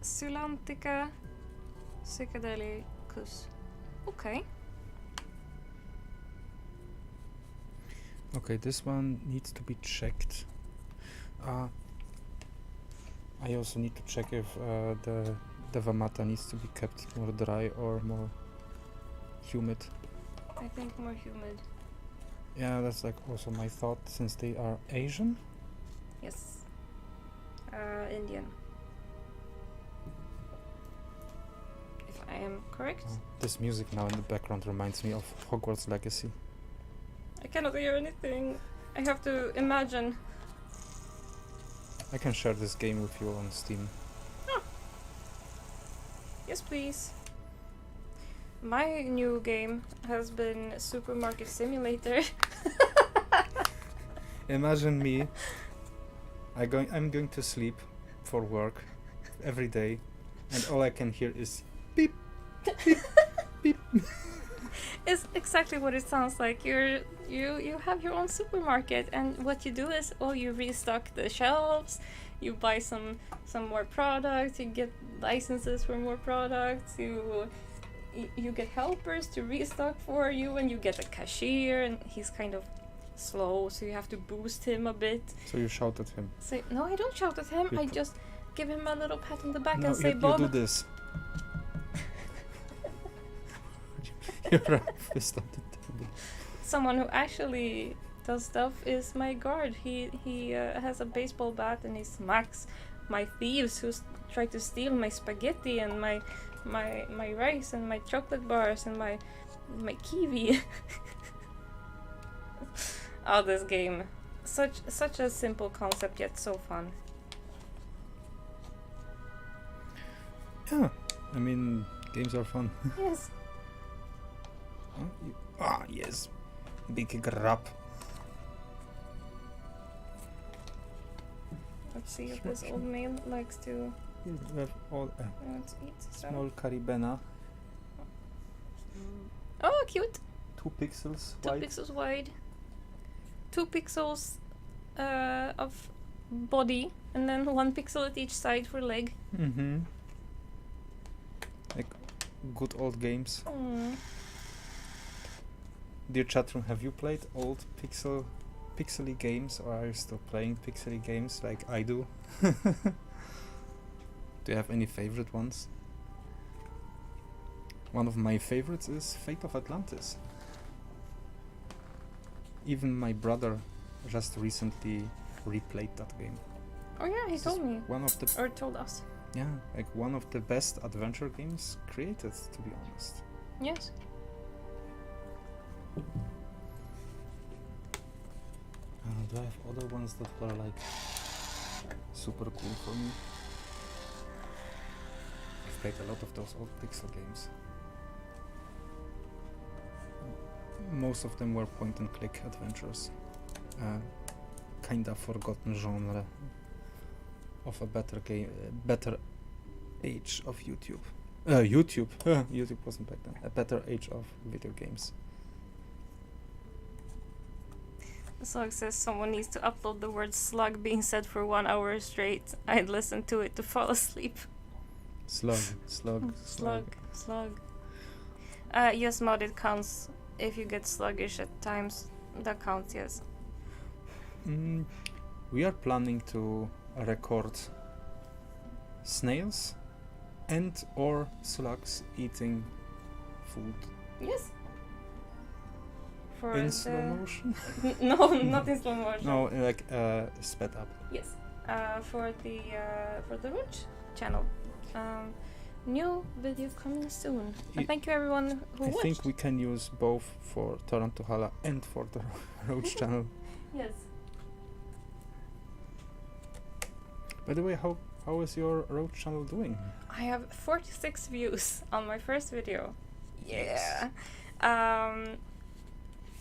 B: Sylantica psychedelicus. Okay.
A: Okay, this one needs to be checked. I also need to check if the Devamata needs to be kept more dry or more humid.
B: I think more humid.
A: Yeah, that's like also my thought, since they are Asian.
B: Yes. Indian. If I am correct.
A: This music now in the background reminds me of Hogwarts Legacy.
B: I cannot hear anything. I have to imagine.
A: I can share this game with you on Steam.
B: Yes, please. My new game has been Supermarket Simulator.
A: Imagine me. I'm going to sleep for work every day, and all I can hear is beep, beep, beep.
B: It's exactly what it sounds like. You have your own supermarket, and what you do is, you restock the shelves, you buy some more products, you get licenses for more products, you get helpers to restock for you, and you get a cashier, and he's kind of slow, so you have to boost him a bit.
A: So you shout at him.
B: Say, no, I don't shout at him. I just give him a little pat on the back
A: No,
B: and say,
A: you
B: Bob.
A: do this. You're a fist on the table.
B: Someone who actually does stuff is my guard. He has a baseball bat and he smacks my thieves who try to steal my spaghetti and my rice and my chocolate bars and my kiwi. Oh, this game. Such a simple concept, yet so fun.
A: Yeah, I mean, games are fun.
B: Yes.
A: Yes. Big grab.
B: Let's see if this old male likes to
A: You have all
B: eat stuff.
A: small caribena,
B: Oh, cute!
A: 2 pixels
B: 2
A: wide.
B: pixels wide. 2 pixels of body, and then 1 pixel at each side for leg.
A: Mm-hmm. Like good old games.
B: Mm.
A: Dear chatroom, have you played old pixely games, or are you still playing pixely games like I do? Do you have any favorite ones? One of my favorites is Fate of Atlantis. Even my brother just recently replayed that game.
B: Oh yeah, he
A: This
B: told
A: is
B: me.
A: one of the
B: Or told us.
A: like one of the best adventure games created, to be honest.
B: Yes.
A: Do I have other ones that were like super cool for me? I've played a lot of those old pixel games. Most of them were point and click adventures. Kinda forgotten genre of a better game, better age of YouTube. YouTube wasn't back then. A better age of video games.
B: Slug says someone needs to upload the word slug being said for 1 hour straight. I'd listen to it to fall asleep.
A: Slug.
B: Slug. Yes, mod, it counts if you get sluggish at times. That counts, yes.
A: We are planning to record snails and or slugs eating food
B: Yes. For
A: in
B: the
A: slow motion.
B: No, not in slow motion.
A: No, like sped up.
B: Yes. For the Roach channel. New video coming soon. And thank you everyone who
A: I
B: watched.
A: think we can use both for Tarantula and for the Roach channel.
B: Yes.
A: By the way, how is your Roach channel doing?
B: I have 46 views on my first video.
A: Yes.
B: Yeah.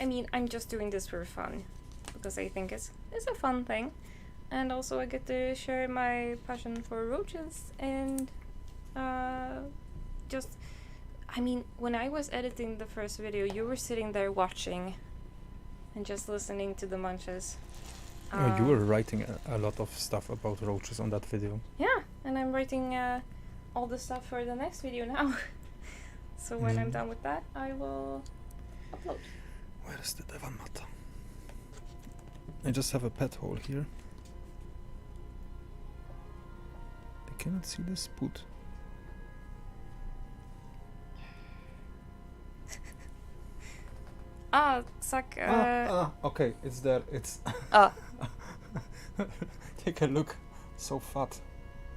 B: I mean, I'm just doing this for fun because I think it's a fun thing, and also I get to share my passion for roaches and just. I mean, when I was editing the first video, you were sitting there watching and just listening to the munches.
A: You were writing a lot of stuff about roaches on that video.
B: Yeah, and I'm writing all the stuff for the next video now. So when I'm done with that, I will upload.
A: Where is the Devan Mata? I just have a pet hole here. I cannot see the spoot.
B: Suck.
A: Okay, it's there. It's. Take a look. So fat.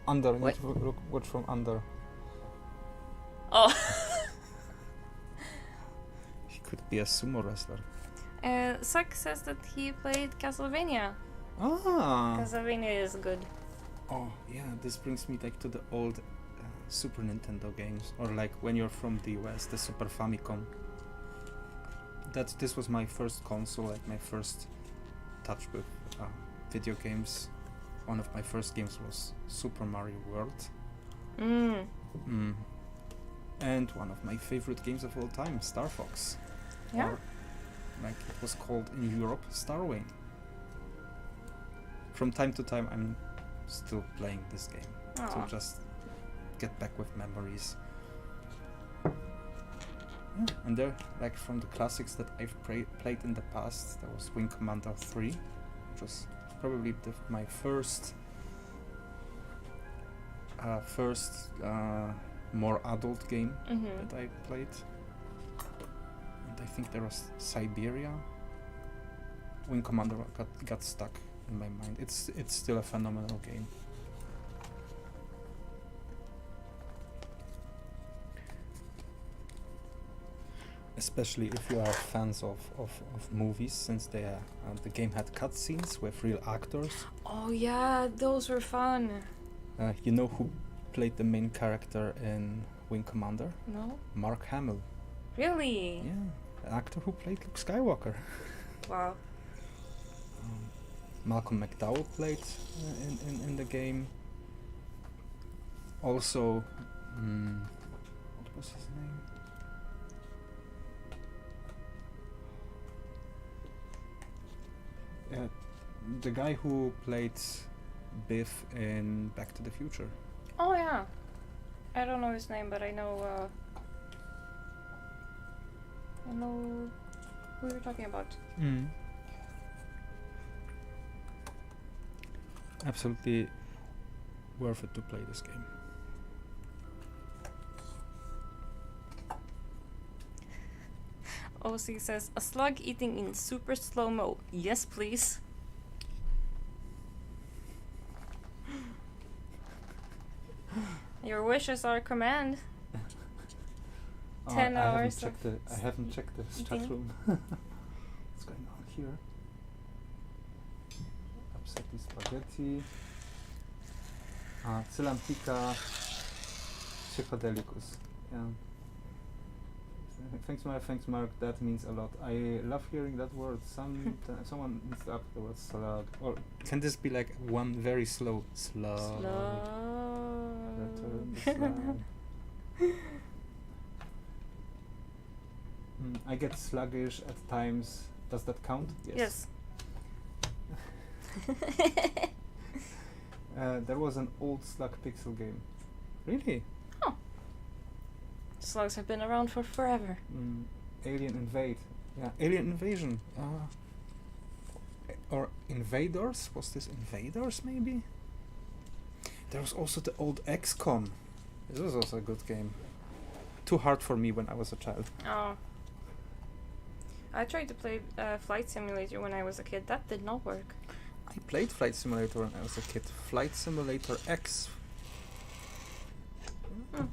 A: Under.
B: What?
A: Watch from under.
B: Oh.
A: He could be a sumo wrestler.
B: Suck says that he played Castlevania.
A: Ah.
B: Castlevania is good.
A: Oh yeah, this brings me like to the old Super Nintendo games, or like when you're from the US, the Super Famicom. This was my first console, like my first touch with video games. One of my first games was Super Mario World. And one of my favorite games of all time, Star Fox.
B: Yeah.
A: Or, like it was called in Europe, Starwing. From time to time, I'm still playing this game to just get back with memories. Yeah, and there, like from the classics that I've played in the past, there was Wing Commander 3, which was probably my first more adult game that I played. And I think there was Siberia. Wing Commander got stuck in my mind. It's still a phenomenal game. Especially if you are fans of movies, since the game had cutscenes with real actors.
B: Oh yeah, those were fun.
A: You know who played the main character in Wing Commander?
B: No?
A: Mark Hamill.
B: Really?
A: Yeah, an actor who played Luke Skywalker.
B: Wow.
A: Malcolm McDowell played in the game. Also, what was his name? The guy who played Biff in Back to the Future.
B: Oh yeah. I don't know his name, but I know who you're talking about.
A: Absolutely worth it to play this game.
B: OC says, a slug eating in super slow-mo. Yes, please. Your wishes are command. 10 hours
A: I haven't checked the chat room. What's going on here? Upsetty spaghetti. Cylantica psychodelicus. Yeah. Thanks Mark, that means a lot. I love hearing that word. Someone needs to up the word slug. Or can this be like one very slow slug? Return the slug. I get sluggish at times. Does that count?
B: Yes.
A: There was an old slug pixel game. Really?
B: Oh. Slugs have been around for forever.
A: Alien Invade. Yeah, Alien Invasion. Or Invaders? Was this Invaders maybe? There was also the old XCOM. This was also a good game. Too hard for me when I was a child.
B: Oh. I tried to play Flight Simulator when I was a kid. That did not work.
A: I played Flight Simulator when I was a kid. Flight Simulator X. It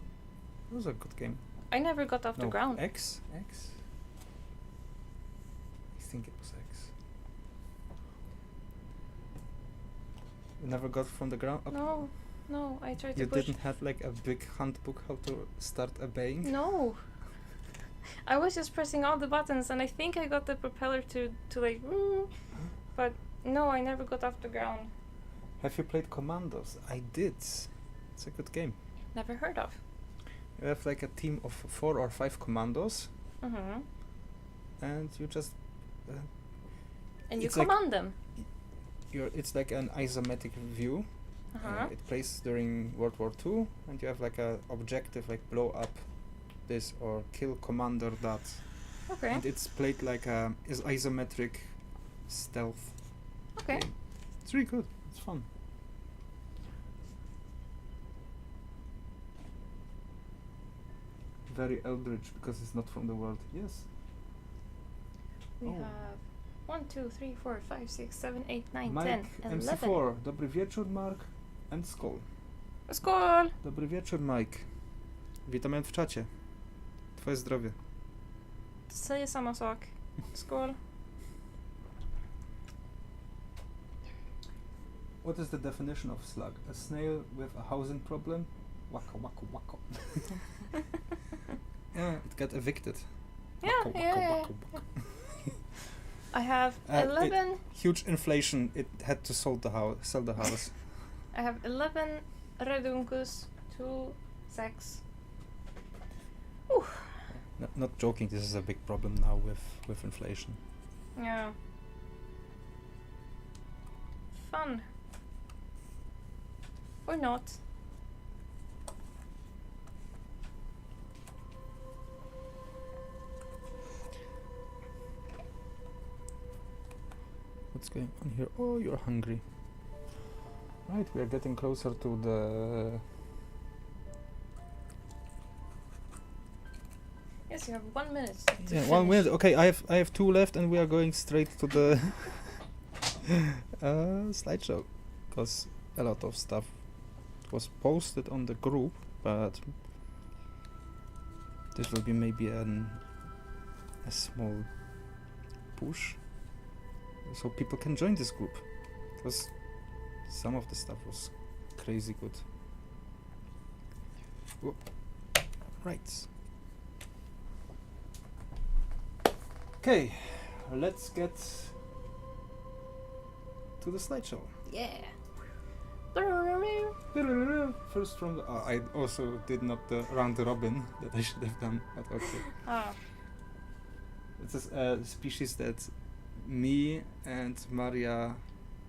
A: was a good game.
B: I never got off the ground.
A: X? I think it was X. You never got from the ground up?
B: No, I tried to
A: You
B: push.
A: didn't have like a big handbook how to start obeying?
B: No. I was just pressing all the buttons and I think I got the propeller to like but no, I never got off the ground.
A: Have you played Commandos? I did. It's a good game.
B: Never heard of.
A: You have like a team of 4 or 5 commandos, and you just
B: and you command them.
A: It's like an isometric view. It plays during World War II, and you have like a objective like blow up this or kill commander that.
B: Okay.
A: And it's played like a isometric stealth.
B: Okay.
A: Game. It's really good. It's fun. Very eldritch because it's not from the world. Yes.
B: We have 1, 2, 3, 4, 5, 6, 7, 8, 9,
A: Mike
B: 10, 11.
A: MC4. Dobry wieczór, Mark. And Skål.
B: Skål!
A: Dobry wieczór, Mike. Witamy w czacie. Twoje zdrowie.
B: Säger samma sak. Skål.
A: What is the definition of slug? A snail with a housing problem? Waka waka waka. Yeah, it got evicted.
B: Yeah,
A: waka,
B: yeah.
A: waka, waka.
B: I have 11.
A: Huge inflation. It had to sell the house.
B: I have 11 Reduncus, 2 6.
A: Not joking. This is a big problem now with inflation.
B: Yeah. Fun. Or not.
A: What's going on here? Oh, you're hungry. Right, we are getting closer to the...
B: Yes, you have 1 minute.
A: Yeah, 1 minute. Okay, I have 2 left, and we are going straight to the slideshow, because a lot of stuff was posted on the group, but this will be maybe a small push, so people can join this group, because some of the stuff was crazy good. Whoa. Right. Okay, let's get to the slideshow.
B: Yeah.
A: First from the... I also did not the round robin that I should have done, but okay.
B: Ah.
A: This is a species that me and Maria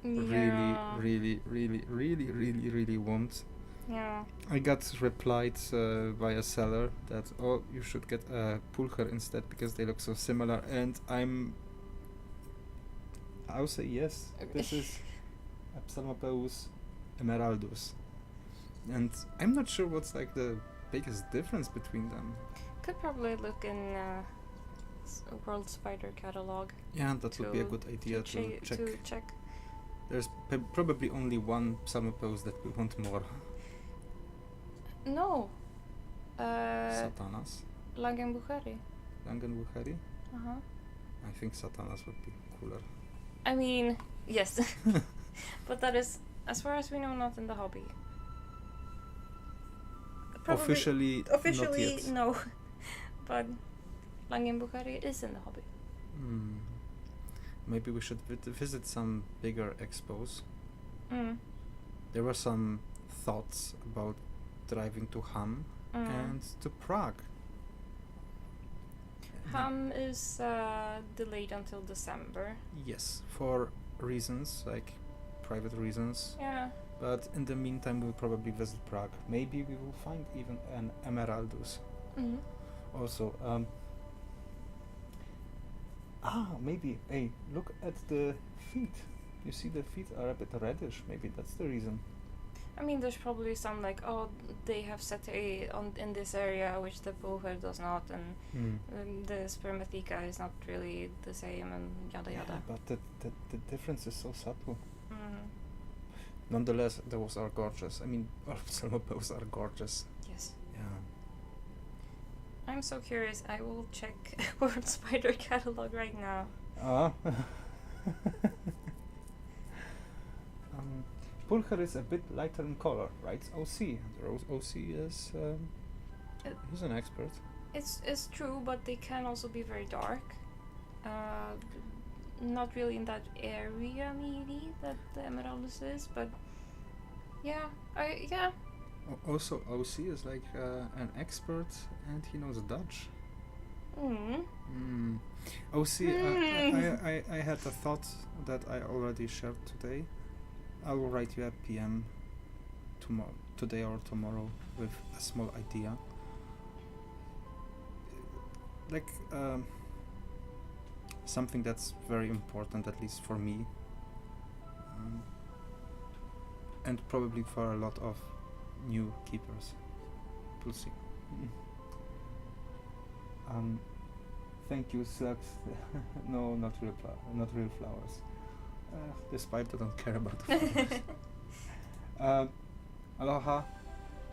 B: Yeah.
A: really want.
B: Yeah.
A: I got replied by a seller that, oh, you should get a pulcher instead because they look so similar, and I'll say yes. This is Psalmopeus emeraldus, and I'm not sure what's like the biggest difference between them.
B: Could probably look in World Spider catalog.
A: Yeah, that would be a good idea to check. There's probably only one Psalmopeus that we want more.
B: No.
A: Satanas.
B: Langenbucheri.
A: Langenbucheri?
B: Uh-huh.
A: I think Satanas would be cooler.
B: I mean, yes. But that is, as far as we know, not in the hobby. Probably
A: Officially not yet.
B: no. But Langenbucheri is in the hobby.
A: Maybe we should visit some bigger expos.
B: Mm.
A: There were some thoughts about driving to Hamm and to Prague.
B: Hamm is delayed until December.
A: Yes, for reasons, like private reasons.
B: Yeah.
A: But in the meantime, we'll probably visit Prague. Maybe we will find even an emeraldus.
B: Mm-hmm.
A: Also, maybe, hey, look at the feet. You see the feet are a bit reddish. Maybe that's the reason.
B: I mean, there's probably some like, oh, they have setae in this area, which the bullhead does not, and the spermatheca is not really the same, and yada yada.
A: Yeah, but the difference is so subtle.
B: Mm.
A: Nonetheless, those are gorgeous. I mean, our Psalmopeus are gorgeous.
B: Yes.
A: Yeah.
B: I'm so curious. I will check World Spider catalog right now.
A: Pulcher is a bit lighter in color, right? OC. OC is... he's an expert.
B: It's true, but they can also be very dark. Not really in that area, maybe, that the emeraldus is, but... Yeah,
A: Also, OC is like an expert, and he knows Dutch. OC, I had a thought that I already shared today. I will write you a PM today or tomorrow with a small idea. Like something that's very important, at least for me, and probably for a lot of new keepers. We'll see. Thank you, Slugs. No, not real flowers. The spider don't care about the flowers. Aloha.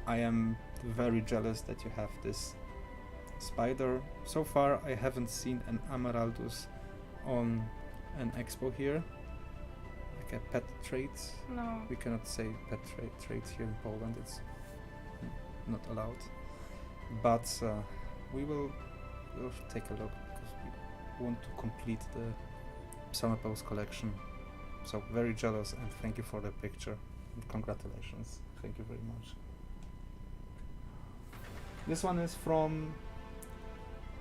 A: I am very jealous that you have this spider. So far, I haven't seen an emeraldus on an expo here. Like a pet trait.
B: No.
A: We cannot say pet trait here in Poland. It's not allowed. But we'll take a look because we want to complete the Psalmopeus collection. So very jealous, and thank you for the picture. And congratulations. Thank you very much. This one is from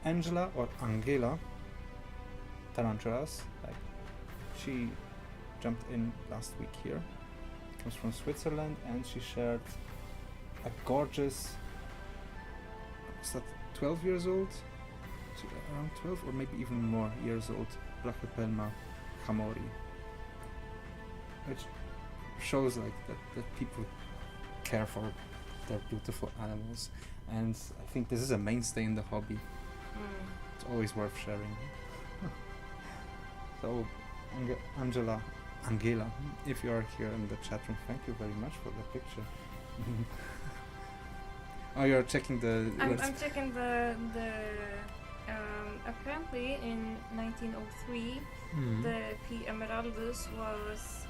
A: Angela or Angela Tarantulas. Like, she jumped in last week here. Comes from Switzerland, and she shared a gorgeous, was that 12 years old? Around 12 or maybe even more years old, Brachypelma hamori, which shows like that people care for their beautiful animals, and I think this is a mainstay in the hobby. It's always worth sharing. So Angela, if you are here in the chat room, thank you very much for the picture. Oh, you're checking the...
B: I'm checking the apparently in 1903 the P. emeraldus was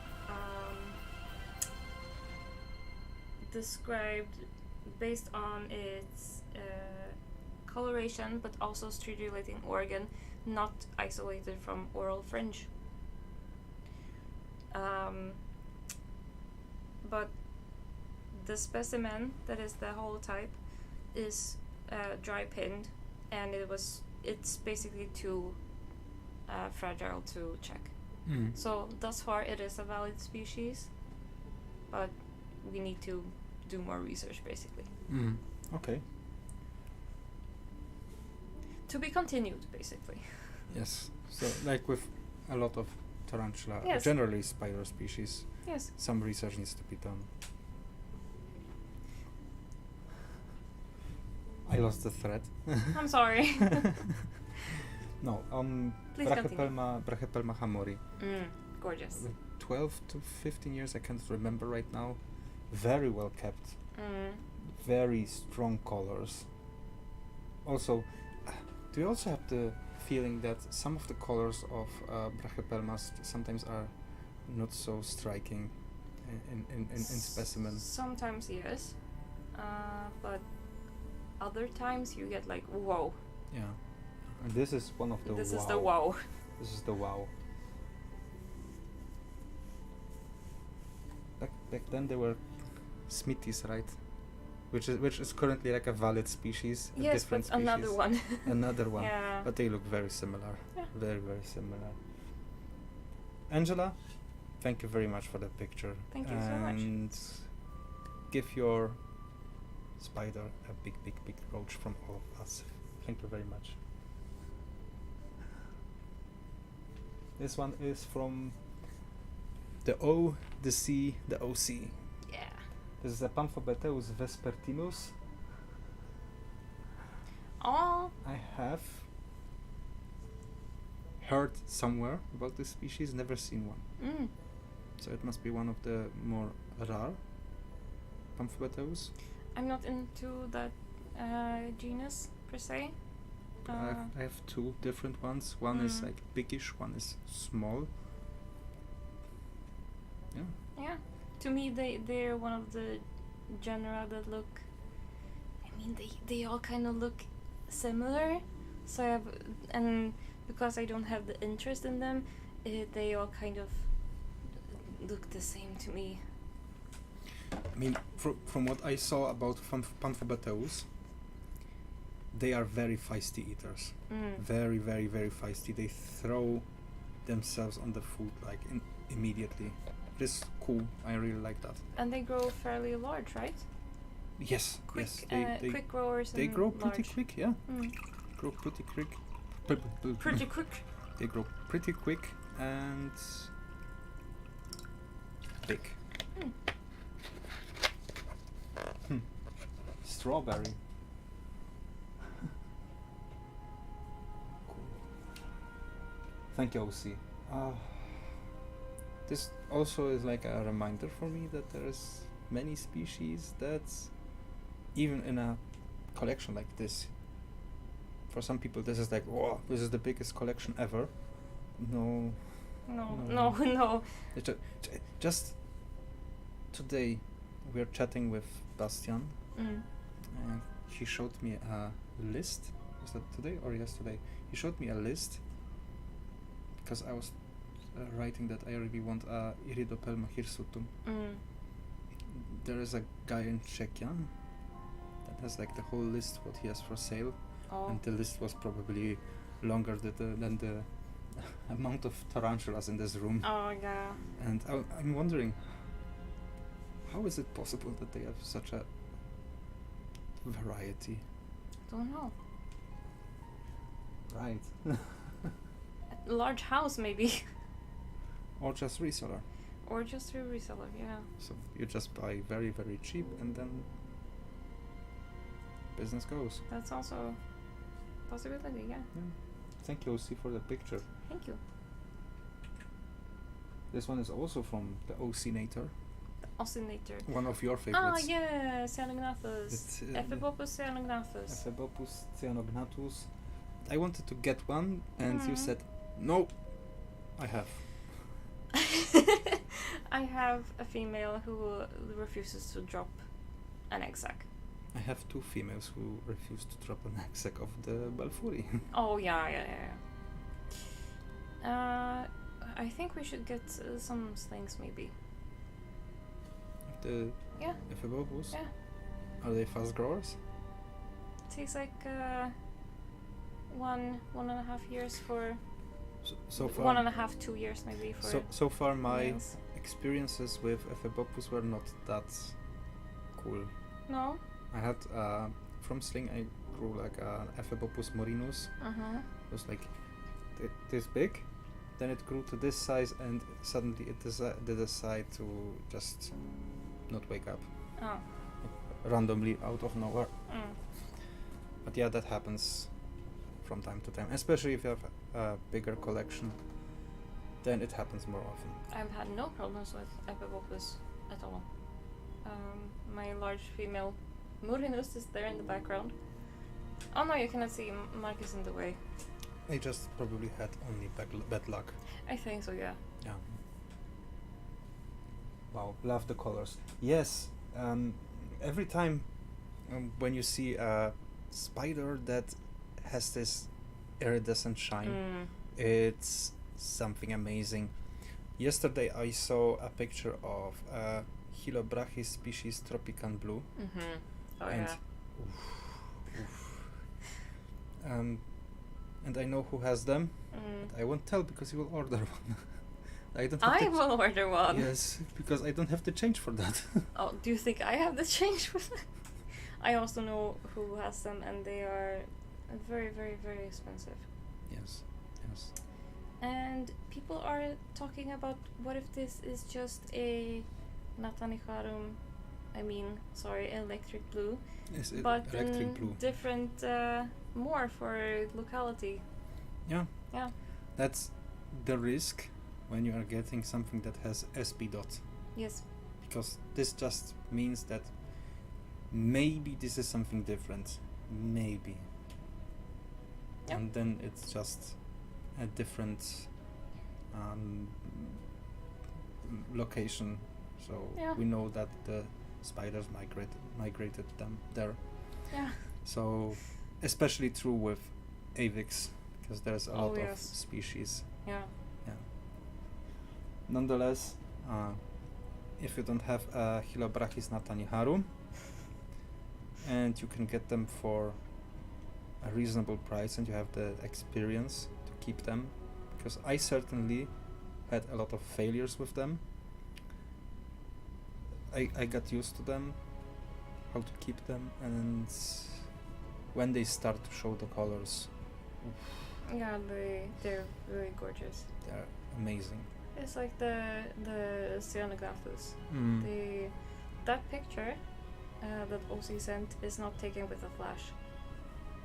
B: described based on its coloration, but also stridulating organ, not isolated from oral fringe. but the specimen that is the holotype is dry pinned, and it's basically too fragile to check. So thus far it is a valid species, but we need to do more research basically.
A: Okay.
B: To be continued basically.
A: Yes. So like with a lot of tarantula,
B: Yes.
A: generally spider species,
B: Yes.
A: some research needs to be done. I lost the thread.
B: I'm sorry.
A: No,
B: Please continue.
A: Brachypelma hamori.
B: Gorgeous.
A: 12 to 15 years, I can't remember right now. Very well kept. Very strong colors. Also, do you also have the feeling that some of the colors of Brachypelmas sometimes are not so striking in specimens?
B: Sometimes yes, but other times you get like, whoa.
A: Yeah. And this is one of the
B: This
A: wow.
B: is the wow.
A: This is the wow. Back then they were Smithies, right? Which is currently like a valid species. A
B: Yes,
A: different
B: but another
A: species.
B: one.
A: Another one.
B: Yeah.
A: But they look very similar.
B: Yeah.
A: Very, very similar. Angela, thank you very much for the picture.
B: Thank you so much.
A: And give your spider a big, big, big roach from all of us. Thank you very much. This one is from the O, the C, the OC.
B: Yeah.
A: This is a Pamphobeteus vespertinus.
B: Oh.
A: I have heard somewhere about this species, never seen one. So it must be one of the more rare Pamphobeteus.
B: I'm not into that genus per se.
A: I have two different ones. One is like biggish, one is small. Yeah.
B: Yeah. To me, they're one of the genera that look. I mean, they all kind of look similar. So and because I don't have the interest in them, they all kind of look the same to me.
A: I mean, from what I saw about Pamphobeteus, they are very feisty eaters. Very, very, very feisty. They throw themselves on the food like immediately. This is cool. I really like that.
B: And they grow fairly large, right?
A: Yes.
B: Quick,
A: Yes. They
B: quick growers.
A: they
B: and
A: grow pretty
B: large.
A: quick. Yeah. Grow pretty quick.
B: Pretty quick.
A: They grow pretty quick and big. Strawberry. Cool. Thank you, OC. This also is like a reminder for me that there is many species that even in a collection like this, for some people this is like, wow, this is the biggest collection ever. No. Just today we are chatting with Bastian. And he showed me a list. Was that today or yesterday? He showed me a list because I was writing that I really want a Iridopelma hirsutum. There is a guy in Czechia that has like the whole list what he has for sale, and the list was probably longer than the amount of tarantulas in this room.
B: Oh yeah.
A: And I'm wondering, how is it possible that they have such a variety?
B: Don't know.
A: Right.
B: A large house maybe.
A: Or just reseller.
B: Or just a reseller, yeah.
A: So you just buy very, very cheap and then business goes.
B: That's also a possibility, yeah.
A: Thank you, OC, for the picture.
B: Thank you.
A: This one is also from the OC-nator.
B: The oscillator.
A: One of your favorites.
B: Ah, yeah, Cyanognathes.
A: It's,
B: Ephebopus cyanognathes.
A: Ephebopus cyanognathes. I wanted to get one and you said, no, I have.
B: I have a female who refuses to drop an egg sac.
A: I have two females who refuse to drop an egg sac of the Balfouri.
B: Oh, yeah. I think we should get some slings maybe.
A: The
B: Yeah.
A: Epherbopus?
B: Yeah.
A: Are they fast growers?
B: It takes like 1.5 years for
A: So far,
B: 1.5, 2 years maybe for.
A: So far, my
B: males.
A: experiences with Epherbopus were not that cool.
B: No.
A: I had from Sling. I grew like an Epherbopus morinus. It was like this big. Then it grew to this size, and suddenly it did decide to just not wake up
B: Oh.
A: randomly out of nowhere.
B: Mm.
A: But yeah, that happens from time to time, especially if you have a bigger collection. Then it happens more often.
B: I've had no problems with Epherbopus at all. My large female Murinus is there in the background. Oh no, you cannot see. Mark is in the way.
A: I just probably had only bad luck.
B: I think so, yeah.
A: Yeah. Wow, love the colors. Yes, every time when you see a spider that has this iridescent shine, it's something amazing. Yesterday I saw a picture of Hylobrachys species Tropican Blue.
B: Oh
A: and
B: yeah.
A: And I know who has them. But I won't tell because you will order one. I don't.
B: I will order one.
A: Yes, because I don't have the change for that.
B: Oh, do you think I have the change for that? I also know who has them, and they are very, very, very expensive.
A: Yes.
B: And people are talking about what if this is just a Natanicharum, electric blue,
A: Is it
B: but
A: electric blue?
B: different, more for locality.
A: Yeah.
B: Yeah.
A: That's the risk when you are getting something that has SP dot.
B: Yes.
A: Because this just means that maybe this is something different. Maybe.
B: Yep.
A: And then it's just a different location. So we know that the spiders migrated them there.
B: Yeah.
A: So especially true with Avix, because there's a lot
B: yes.
A: of species.
B: Yeah.
A: Nonetheless, if you don't have a Hylobrachys nataniharum, and you can get them for a reasonable price, and you have the experience to keep them, because I certainly had a lot of failures with them. I got used to them, how to keep them, and when they start to show the colors,
B: Yeah, they're really gorgeous.
A: they're amazing.
B: It's like the Cyanognathus. That picture that OC sent is not taken with a flash.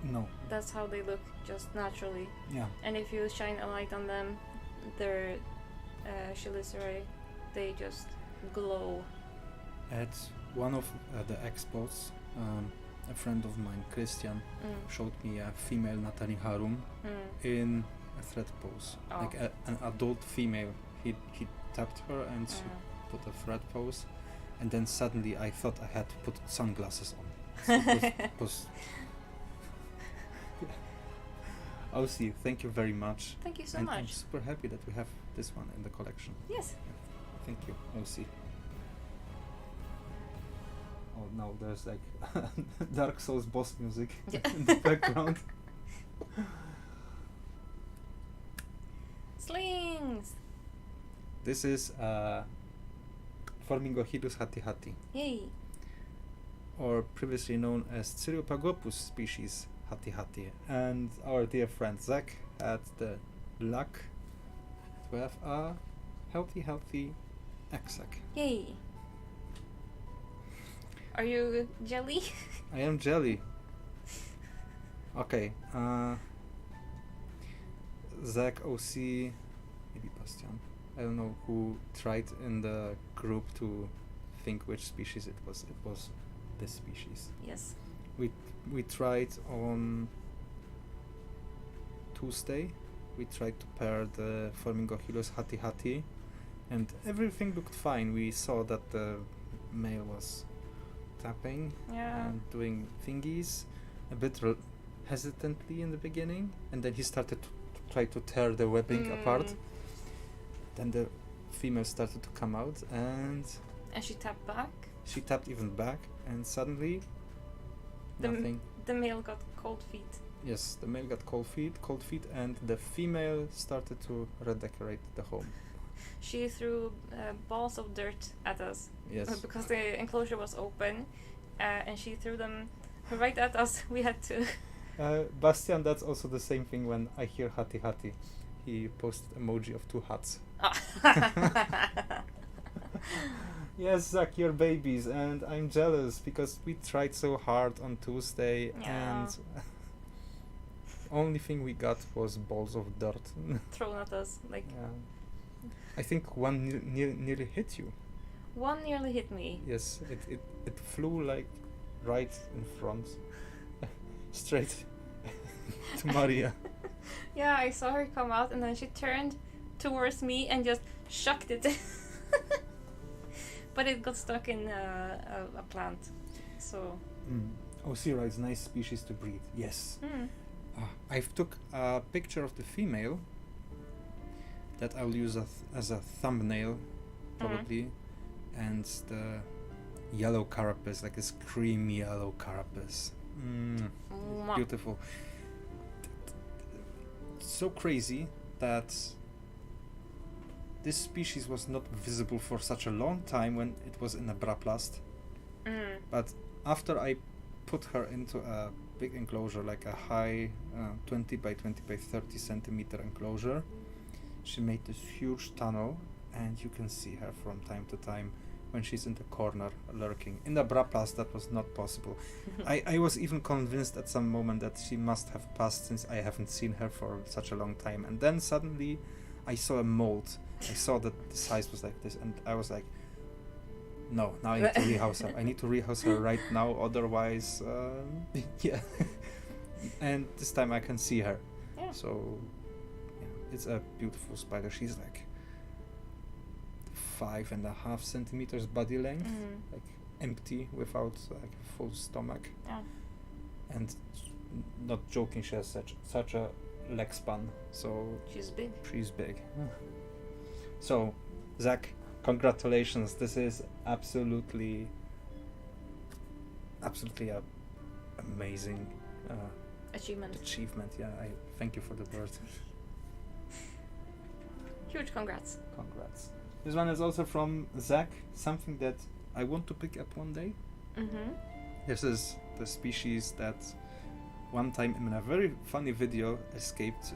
A: No.
B: That's how they look, just naturally.
A: Yeah.
B: And if you shine a light on them, their chelicerae, they just glow.
A: At one of the expos, a friend of mine, Christian, showed me a female Nataniharum in a thread pose, like an adult female. He tapped her and she put a thread pose, and then suddenly I thought I had to put sunglasses on. So I'll see. Thank you very much.
B: Thank you so
A: and
B: much.
A: I'm super happy that we have this one in the collection.
B: Yes.
A: Thank you. I'll see. Oh no, there's like Dark Souls boss music in the background.
B: Slings!
A: This is Formingohidus hatihati,
B: Yay!
A: or previously known as Cyriopagopus species hatihati. And our dear friend Zach had the luck to have a healthy Exac.
B: Yay! Are you jelly?
A: I am jelly. Okay. Zach, OC, maybe Bastian. I don't know who tried in the group to think which species it was. It was this species.
B: Yes.
A: We tried on Tuesday. We tried to pair the Formingohilus hatihati, and everything looked fine. We saw that the male was tapping and doing thingies a bit hesitantly in the beginning, and then he started to try to tear the webbing apart. Then the female started to come out, and
B: she tapped back?
A: She tapped even back, and suddenly, nothing.
B: The male got cold feet.
A: Yes, the male got cold feet, and the female started to redecorate the home.
B: She threw balls of dirt at us.
A: Yes.
B: Because the enclosure was open, and she threw them right at us. We had to.
A: Bastian, that's also the same thing when I hear hati hati. He posted emoji of 2 hats. Yes, Zach, you're babies, and I'm jealous because we tried so hard on Tuesday, and only thing we got was balls of dirt
B: thrown at us. Like,
A: I think one nearly hit you.
B: One nearly hit me.
A: Yes, it flew like right in front, straight to Maria.
B: Yeah, I saw her come out, and then she turned towards me and just shucked it. But it got stuck in a plant, so.
A: Osira is nice species to breed. Yes. I took a picture of the female that I'll use as a thumbnail, probably, and the yellow carapace, like this cream yellow carapace. Beautiful. So crazy that this species was not visible for such a long time when it was in a braplast. But after I put her into a big enclosure, like a high 20 by 20 by 30 centimeter enclosure, she made this huge tunnel, and you can see her from time to time when she's in the corner lurking. In the braplast that was not possible. I was even convinced at some moment that she must have passed, since I haven't seen her for such a long time. And then suddenly I saw a mold. I saw that the size was like this, and I was like, no, now I need to rehouse her. I need to rehouse her right now, otherwise, yeah. And this time I can see her.
B: Yeah.
A: So, yeah, it's a beautiful spider. She's like 5.5 centimeters body length, like empty, without like a full stomach.
B: Yeah.
A: And not joking, she has such a leg span. So
B: she's big.
A: She's big. So, Zach, congratulations. This is absolutely a amazing achievement. Yeah, I thank you for the bird.
B: Huge congrats.
A: This one is also from Zach, something that I want to pick up one day. This is the species that one time in a very funny video escaped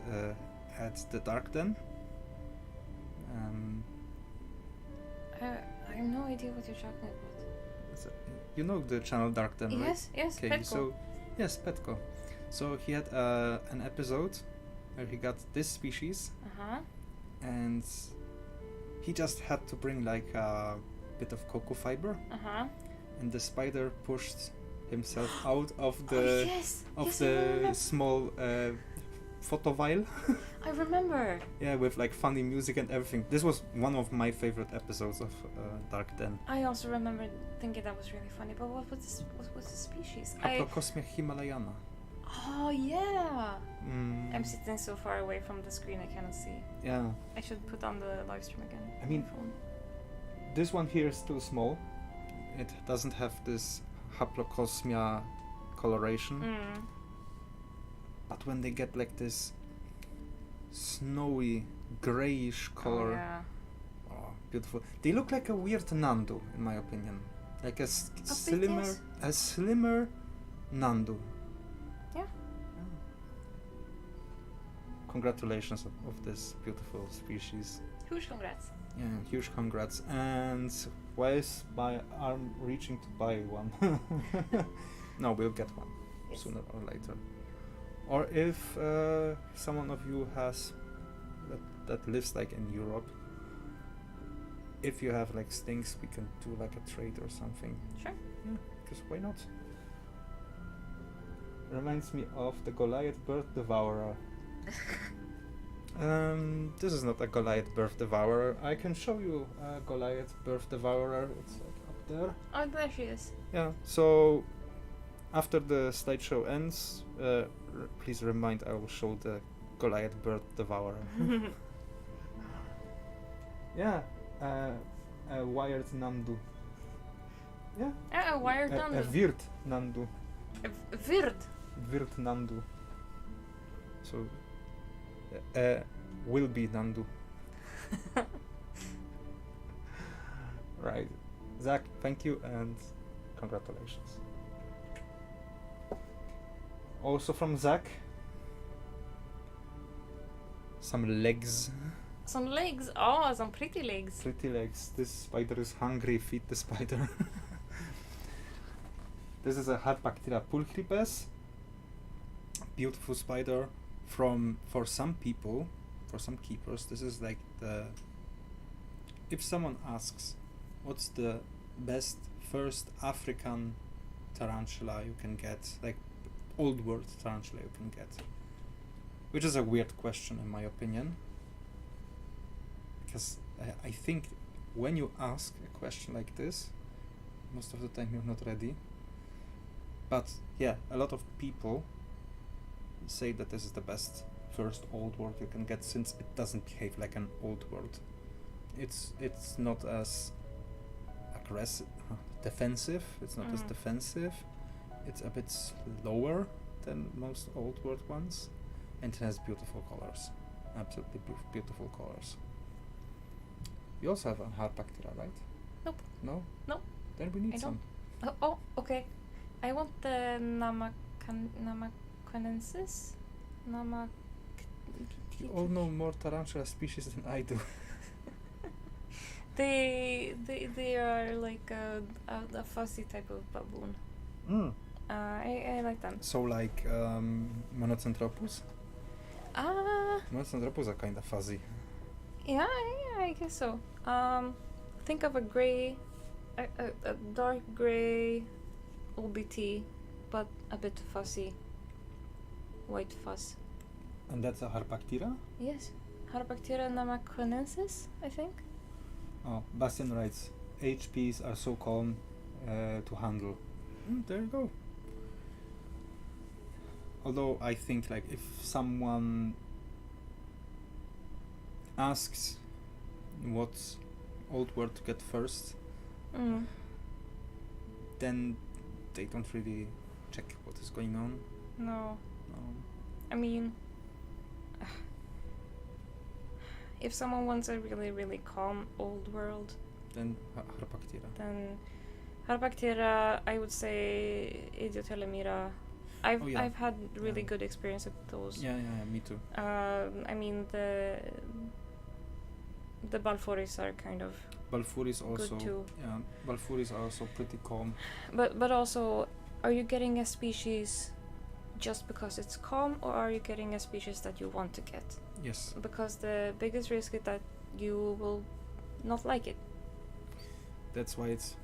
A: at the dark den.
B: I have no idea what you're talking about.
A: You know the channel Dark Den, right?
B: Yes,
A: okay,
B: Petko.
A: So yes, Petko. So he had an episode where he got this species, and he just had to bring like a bit of cocoa fiber, and the spider pushed himself out of the small photo vial.
B: I remember.
A: Yeah, with like funny music and everything. This was one of my favorite episodes of Dark Den.
B: I also remember thinking that was really funny, but what was the species?
A: Haplocosmia himalayana.
B: Oh yeah. I'm sitting so far away from the screen I cannot see.
A: Yeah.
B: I should put on the live stream again.
A: I mean, this one here is too small. It doesn't have this Haplocosmia coloration. But when they get like this snowy grayish color, beautiful. They look like a weird Nandu, in my opinion, like a slimmer Nandu.
B: Yeah.
A: Congratulations of this beautiful species.
B: Huge congrats.
A: Yeah, huge congrats. And why is my arm reaching to buy one? No, we'll get one sooner or later. Or if someone of you has that lives like in Europe, if you have like stinks, we can do like a trade or something.
B: Sure.
A: Yeah, because why not? Reminds me of the Goliath bird devourer. This is not a Goliath bird devourer. I can show you a Goliath bird devourer. It's like up there.
B: Oh, there she is.
A: Yeah. So after the slideshow ends, please remind I will show the Goliath bird devourer. Yeah, a wired Nandu. Yeah.
B: Wired Nandu.
A: Wird Nandu.
B: Wird.
A: Wird Nandu. So, will be Nandu. Right. Zach, thank you and congratulations. Also from Zach, some legs.
B: Some legs. Oh, some pretty legs.
A: Pretty legs. This spider is hungry. Feed the spider. This is a Harpactira pulchripes. Beautiful spider. For some people, for some keepers, this is like the. If someone asks, what's the best first African tarantula you can get, like old world tarantula you can get, which is a weird question in my opinion, because I think when you ask a question like this, most of the time you're not ready. But yeah, a lot of people say that this is the best first old world you can get, since it doesn't behave like an old world. It's not as aggressive, defensive. It's not as defensive. It's a bit slower than most old world ones, and it has beautiful colors, absolutely beautiful colors. You also have a Harpactira, right?
B: Nope.
A: No.
B: No.
A: Then we need
B: I
A: some.
B: Oh, okay. I want the Namaquenensis.
A: You all know more tarantula species than I do.
B: They are like a fuzzy type of baboon. I like them.
A: So like Monocentropus? Monocentropus are kind of fuzzy.
B: Yeah, I guess so. Think of a gray, a dark gray OBT, but a bit fuzzy. White fuzz.
A: And that's a Harpactira?
B: Yes. Harpactira namaquenensis, I think.
A: Oh, Bastian writes, HPs are so calm to handle. There you go. Although I think like if someone asks what's old word to get first, then they don't really check what is going on.
B: No. I mean, if someone wants a really, really calm old world,
A: then Harpactira.
B: Then Harpactira, I would say Idiotelemira. I've had really good experience with those.
A: Yeah, me too.
B: I mean the Balforis are kind of
A: Balforis also
B: good too.
A: Yeah, Balforis are also pretty calm.
B: But also, are you getting a species just because it's calm, or are you getting a species that you want to get?
A: Yes.
B: Because the biggest risk is that you will not like it.
A: That's why it's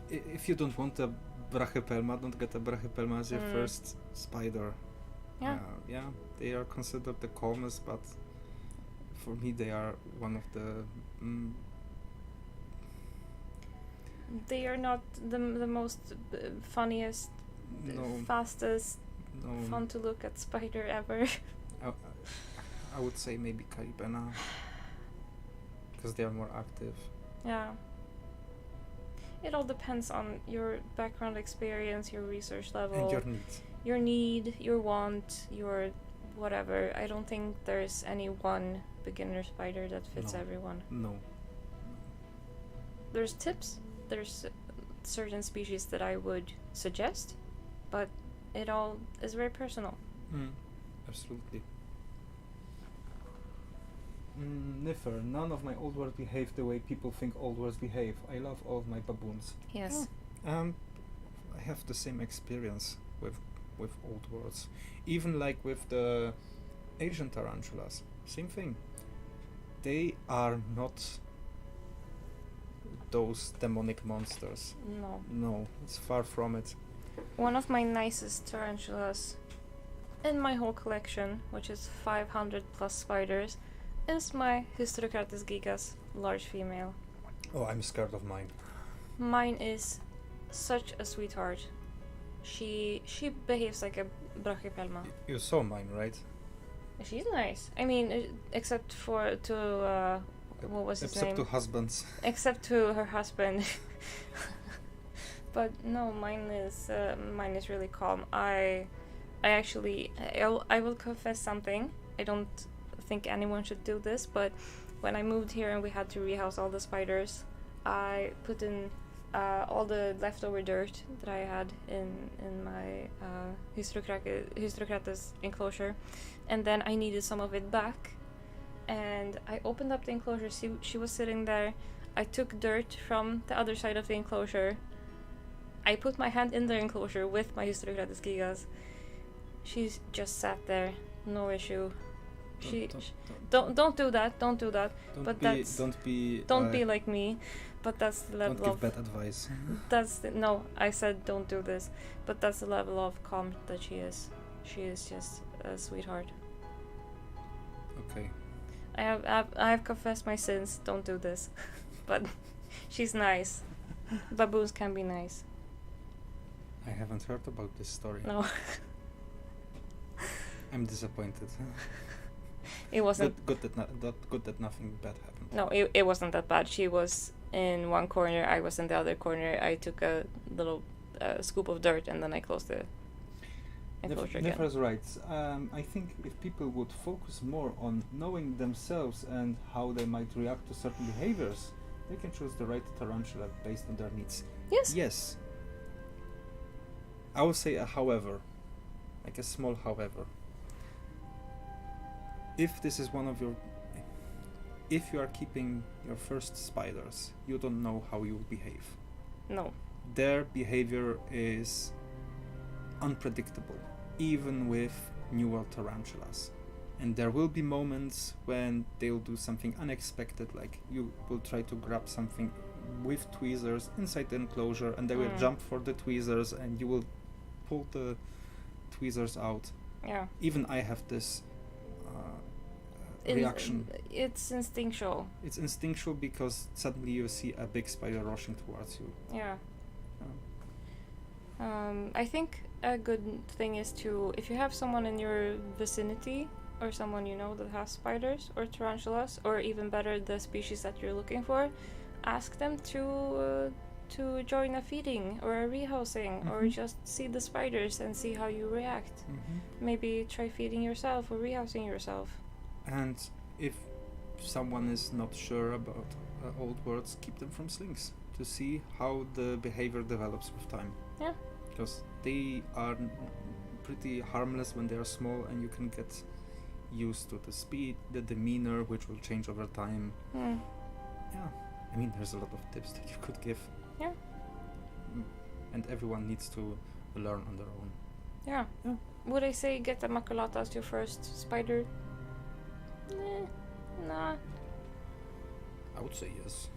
A: if you don't want a Brachypelma, don't get a Brachypelma as your first spider.
B: Yeah.
A: Yeah, they are considered the calmest, but for me they are one of the
B: they are not the most funniest, fastest, fun to look at spider ever.
A: I would say maybe Caribena, because they are more active.
B: Yeah. It all depends on your background experience, your research level,
A: and your needs.
B: Your need, your want, your whatever. I don't think there's any one beginner spider that fits everyone.
A: No.
B: There's tips. There's certain species that I would suggest, but it all is very personal.
A: Absolutely. Niffer, none of my old words behave the way people think old words behave. I love all of my baboons.
B: Yes.
A: I have the same experience with old words. Even like with the Asian tarantulas, same thing. They are not those demonic monsters. No, it's far from it.
B: One of my nicest tarantulas in my whole collection, which is 500 plus spiders, is my Hysterocrates gigas, large female.
A: Oh, I'm scared of mine.
B: Mine is such a sweetheart. She behaves like a Brachypelma.
A: You saw mine, right?
B: She's nice. I mean, except for what was his
A: Except
B: name?
A: to husbands.
B: Except to her husband. But no, mine is really calm. I will confess something. I don't think anyone should do this, but when I moved here and we had to rehouse all the spiders, I put in all the leftover dirt that I had in my Hystrocrates enclosure, and then I needed some of it back. And I opened up the enclosure. She was sitting there. I took dirt from the other side of the enclosure. I put my hand in the enclosure with my Hystrocrates gigas. She's just sat there, no issue. Don't do that. Don't do that. Don't be like me. But that's the level
A: don't give bad advice.
B: No, I said don't do this. But that's the level of calm that she is. She is just a sweetheart.
A: Okay.
B: I have confessed my sins. Don't do this. But she's nice. Baboons can be nice.
A: I haven't heard about this story.
B: No.
A: I'm disappointed.
B: It wasn't
A: good that nothing bad happened.
B: No, it wasn't that bad. She was in one corner, I was in the other corner. I took a little scoop of dirt and then I closed the enclosure again.
A: Nefer's right. I think if people would focus more on knowing themselves and how they might react to certain behaviors, they can choose the right tarantula based on their needs.
B: Yes.
A: Yes. I will say a however, like a small however. If this is if you are keeping your first spiders, you don't know how you will behave.
B: No.
A: Their behavior is unpredictable, even with newer tarantulas. And there will be moments when they'll do something unexpected, like you will try to grab something with tweezers inside the enclosure, and they will jump for the tweezers, and you will pull the tweezers out.
B: Yeah.
A: Even I have this reaction.
B: It's instinctual.
A: It's instinctual because suddenly you see a big spider rushing towards you.
B: Yeah. I think a good thing is to, if you have someone in your vicinity or someone you know that has spiders or tarantulas, or even better, the species that you're looking for, ask them to join a feeding or a rehousing, or just see the spiders and see how you react. Maybe try feeding yourself or rehousing yourself. And
A: if someone is not sure about old words, keep them from slings to see how the behavior develops with time.
B: Yeah.
A: Because they are pretty harmless when they are small, and you can get used to the speed, the demeanor, which will change over time. Yeah. I mean, there's a lot of tips that you could give.
B: Yeah.
A: And everyone needs to learn on their own.
B: Yeah. Would I say get a maculata as your first spider? Nah.
A: I would say yes.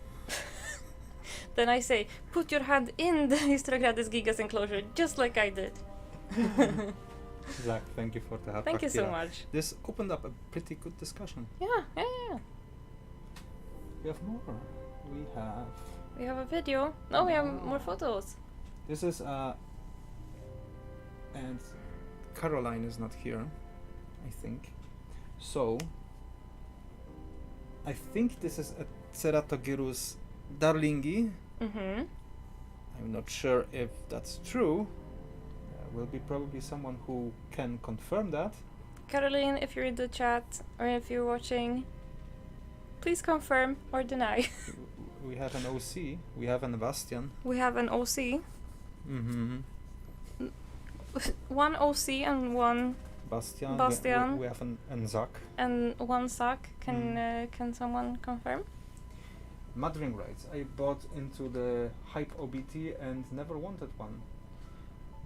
B: Then I say, put your hand in the Hystrocrates gigas enclosure, just like I did.
A: Zach, thank you for the help.
B: Thank you so much.
A: This opened up a pretty good discussion.
B: Yeah.
A: We have more.
B: We have a video. No, we have more photos.
A: This is and Caroline is not here, I think. So I think this is a Ceratogyrus darlingi. I'm not sure if that's true. Will be probably someone who can confirm that.
B: Caroline, if you're in the chat or if you're watching, please confirm or deny.
A: We have an OC. We have an Bastian.
B: We have an OC. One OC and one Bastian.
A: We have an Zach.
B: And one Zach. Can someone confirm?
A: Muddring writes, I bought into the hype OBT and never wanted one.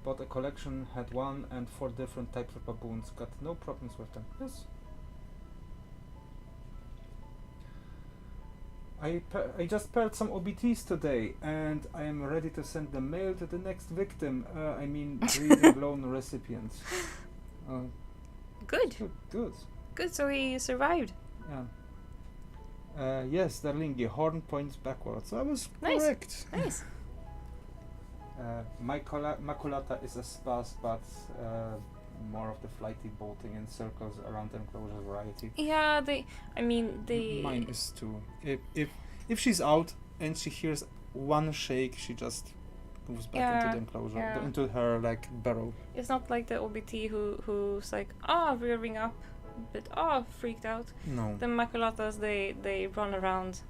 A: Bought a collection, had one and 4 different types of baboons. Got no problems with them. Yes. I just paired some OBTs today, and I am ready to send the mail to the next victim. Breeding loan recipient.
B: Good. Good, so he survived.
A: Yeah. Yes, Darlingi, horn points backwards. I was correct.
B: Nice.
A: Maculata is a sparse, but more of the flighty bolting in circles around the enclosure variety.
B: Yeah, they.
A: Mine is too. If she's out and she hears one shake, she just moves back into the enclosure, into her like burrow.
B: It's not like the OBT who's like rearing up, but freaked out.
A: No.
B: The maculatas, they run around.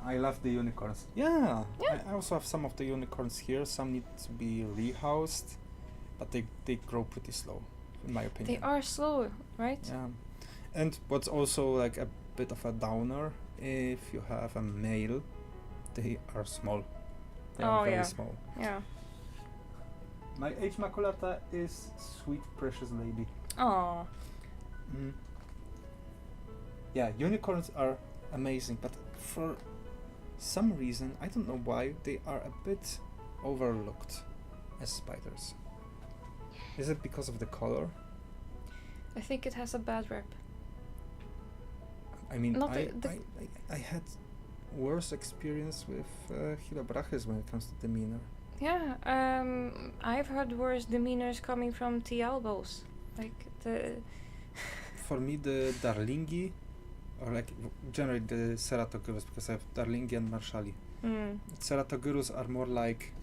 A: I love the unicorns. Yeah. I also have some of the unicorns here. Some need to be rehoused, but they grow pretty slow, in my opinion.
B: They are slow, right?
A: Yeah. And what's also like a bit of a downer, if you have a male, they are small. They are very small.
B: Yeah.
A: My H. maculata is sweet, precious lady.
B: Oh.
A: Yeah, unicorns are amazing, but for some reason, I don't know why, they are a bit overlooked as spiders. Is it because of the color?
B: I think it has a bad rep.
A: I mean, I had worse experience with Hylobrachys when it comes to demeanor.
B: Yeah, I've heard worse demeanors coming from T-elbows. Like the...
A: For me, the Darlingi, or like generally the Ceratogyrus, because I have Darlingi and Marshali. Ceratogyrus are more like,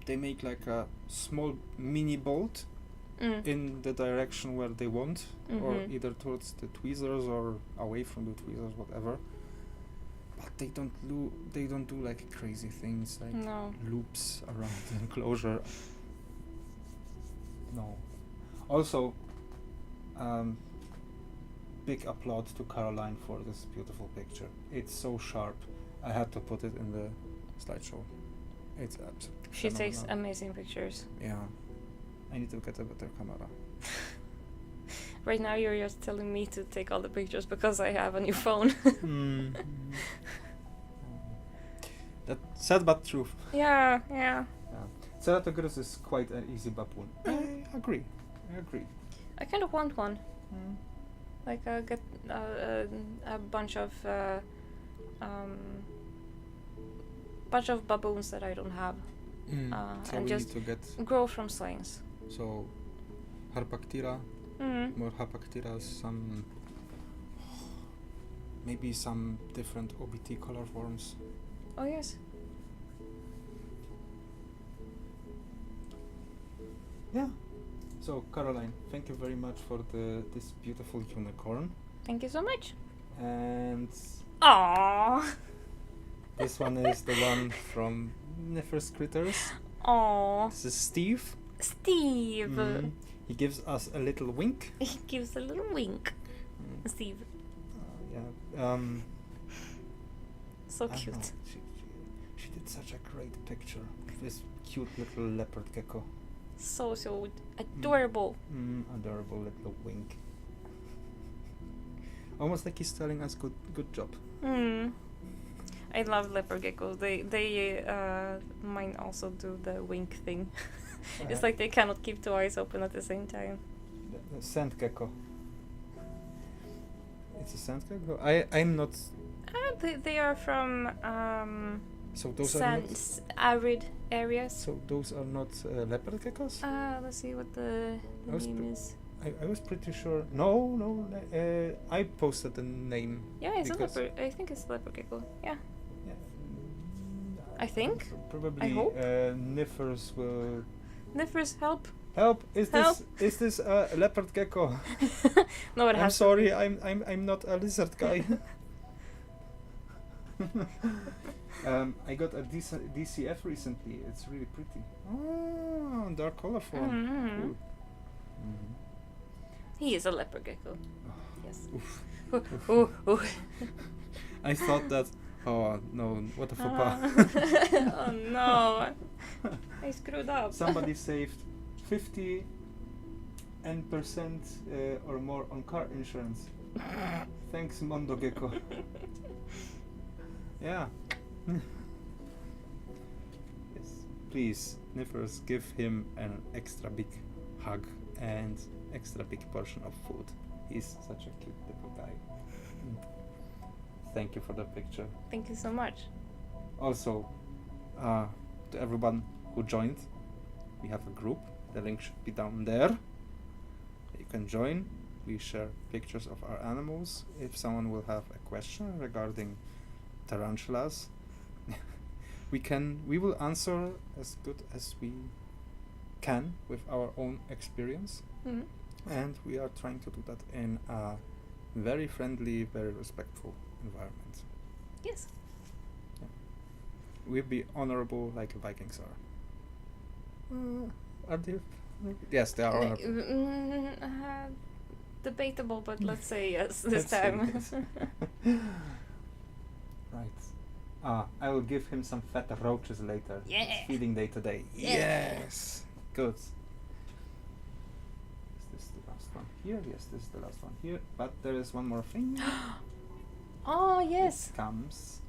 A: they make like a small mini bolt in the direction where they want, or either towards the tweezers or away from the tweezers, whatever. But they don't do like crazy things like loops around the enclosure. No. Also, big applaud to Caroline for this beautiful picture. It's so sharp. I had to put it in the slideshow. It's absolutely
B: She
A: phenomenal.
B: takes amazing pictures.
A: Yeah. I need to get a better camera.
B: Right now you're just telling me to take all the pictures because I have a new phone.
A: That's sad but true.
B: Yeah.
A: Ceratogyrus is quite an easy baboon. I agree.
B: I kind of want one. Like get a bunch of baboons that I don't have,
A: So
B: and
A: we
B: just
A: need to get
B: grow from slings.
A: so Harpactira, more Harpactiras, some maybe some different OBT color forms.
B: Oh yes.
A: Yeah. So Caroline, thank you very much for this beautiful unicorn.
B: Thank you so much.
A: And
B: Aww.
A: this one is the one from Nefers Critters.
B: Aww.
A: This is Steve.
B: Steve.
A: He gives us a little wink.
B: He gives a little wink. Steve.
A: Yeah.
B: So
A: I
B: cute.
A: know, she did such a great picture of this cute little leopard gecko.
B: So adorable.
A: Adorable little wink. Almost like he's telling us good job.
B: I love leopard geckos. They mine also do the wink thing. It's like they cannot keep two eyes open at the same time.
A: The sand gecko. It's a sand gecko? I'm not...
B: They are from
A: so those are not...
B: arid areas.
A: So those are not leopard geckos?
B: Let's see what the name is.
A: I was pretty sure... No, I posted the name.
B: Yeah, it's a leopard. I think it's a leopard gecko. Yeah. I think.
A: Probably.
B: I hope.
A: Nifers will...
B: Nifers, help!
A: Help!
B: Help.
A: Is this a leopard gecko?
B: No, it has.
A: I'm sorry. I'm not a lizard guy. I got a DCF recently. It's really pretty. Oh, they're colorful. Cool.
B: He is a leopard gecko. Yes.
A: Oof. I thought that. Oh no! What a faux pas.
B: Oh no! I screwed up.
A: Somebody saved 50% or more on car insurance. Thanks, Mondo Gecko. Yeah. Yes. Please, Nifers, give him an extra big hug and extra big portion of food. He's such a cute little guy. Thank you for the picture.
B: Thank you so much.
A: Also, to everyone who joined. We have a group. The link should be down there. You can join. We share pictures of our animals. If someone will have a question regarding tarantulas, we will answer as good as we can with our own experience. And we are trying to do that in a very friendly, very respectful environment.
B: Yes.
A: Yeah. We'll be honorable like Vikings are. Are they? Yes, they are honorable.
B: Debatable, but let's say yes this time.
A: Right. I will give him some fat roaches later.
B: Yeah.
A: It's feeding day today.
B: Yeah.
A: Yes. Good. Is this the last one here? Yes, this is the last one here. But there is one more thing.
B: Oh, yes.
A: It comes.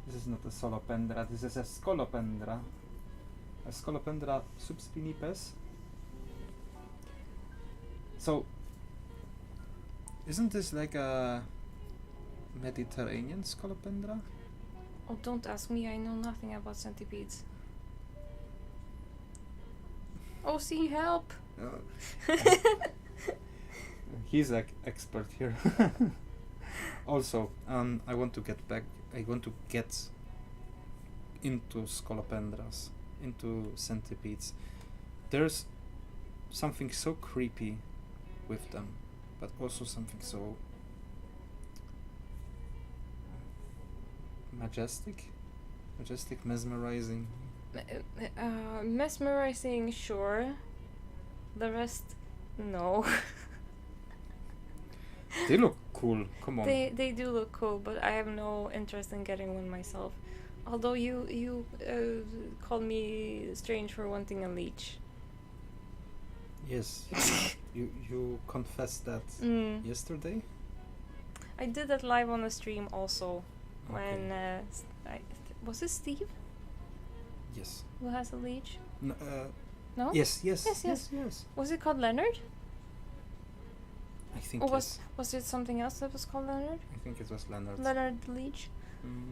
A: This is not a solopendra. This is a scolopendra. A Scolopendra subspinipes. So, isn't this like a Mediterranean Scolopendra?
B: Oh, don't ask me. I know nothing about centipedes. Oh, see, help!
A: He's like expert here. Also, I want to get into Scolopendras, into centipedes. There's something so creepy with them, but also something so majestic, mesmerizing.
B: Mesmerizing, sure. The rest, no.
A: They look cool. Come on.
B: They do look cool, but I have no interest in getting one myself. Although you called me strange for wanting a leech.
A: Yes. you confessed that yesterday?
B: I did that live on the stream also.
A: Okay.
B: When was it Steve
A: Yes.
B: who has a leech?
A: No?
B: No?
A: Yes.
B: Yes. Was it called Leonard?
A: I think
B: Or
A: yes.
B: was it something else that was called Leonard?
A: I think it was Leonard.
B: Leonard the leech?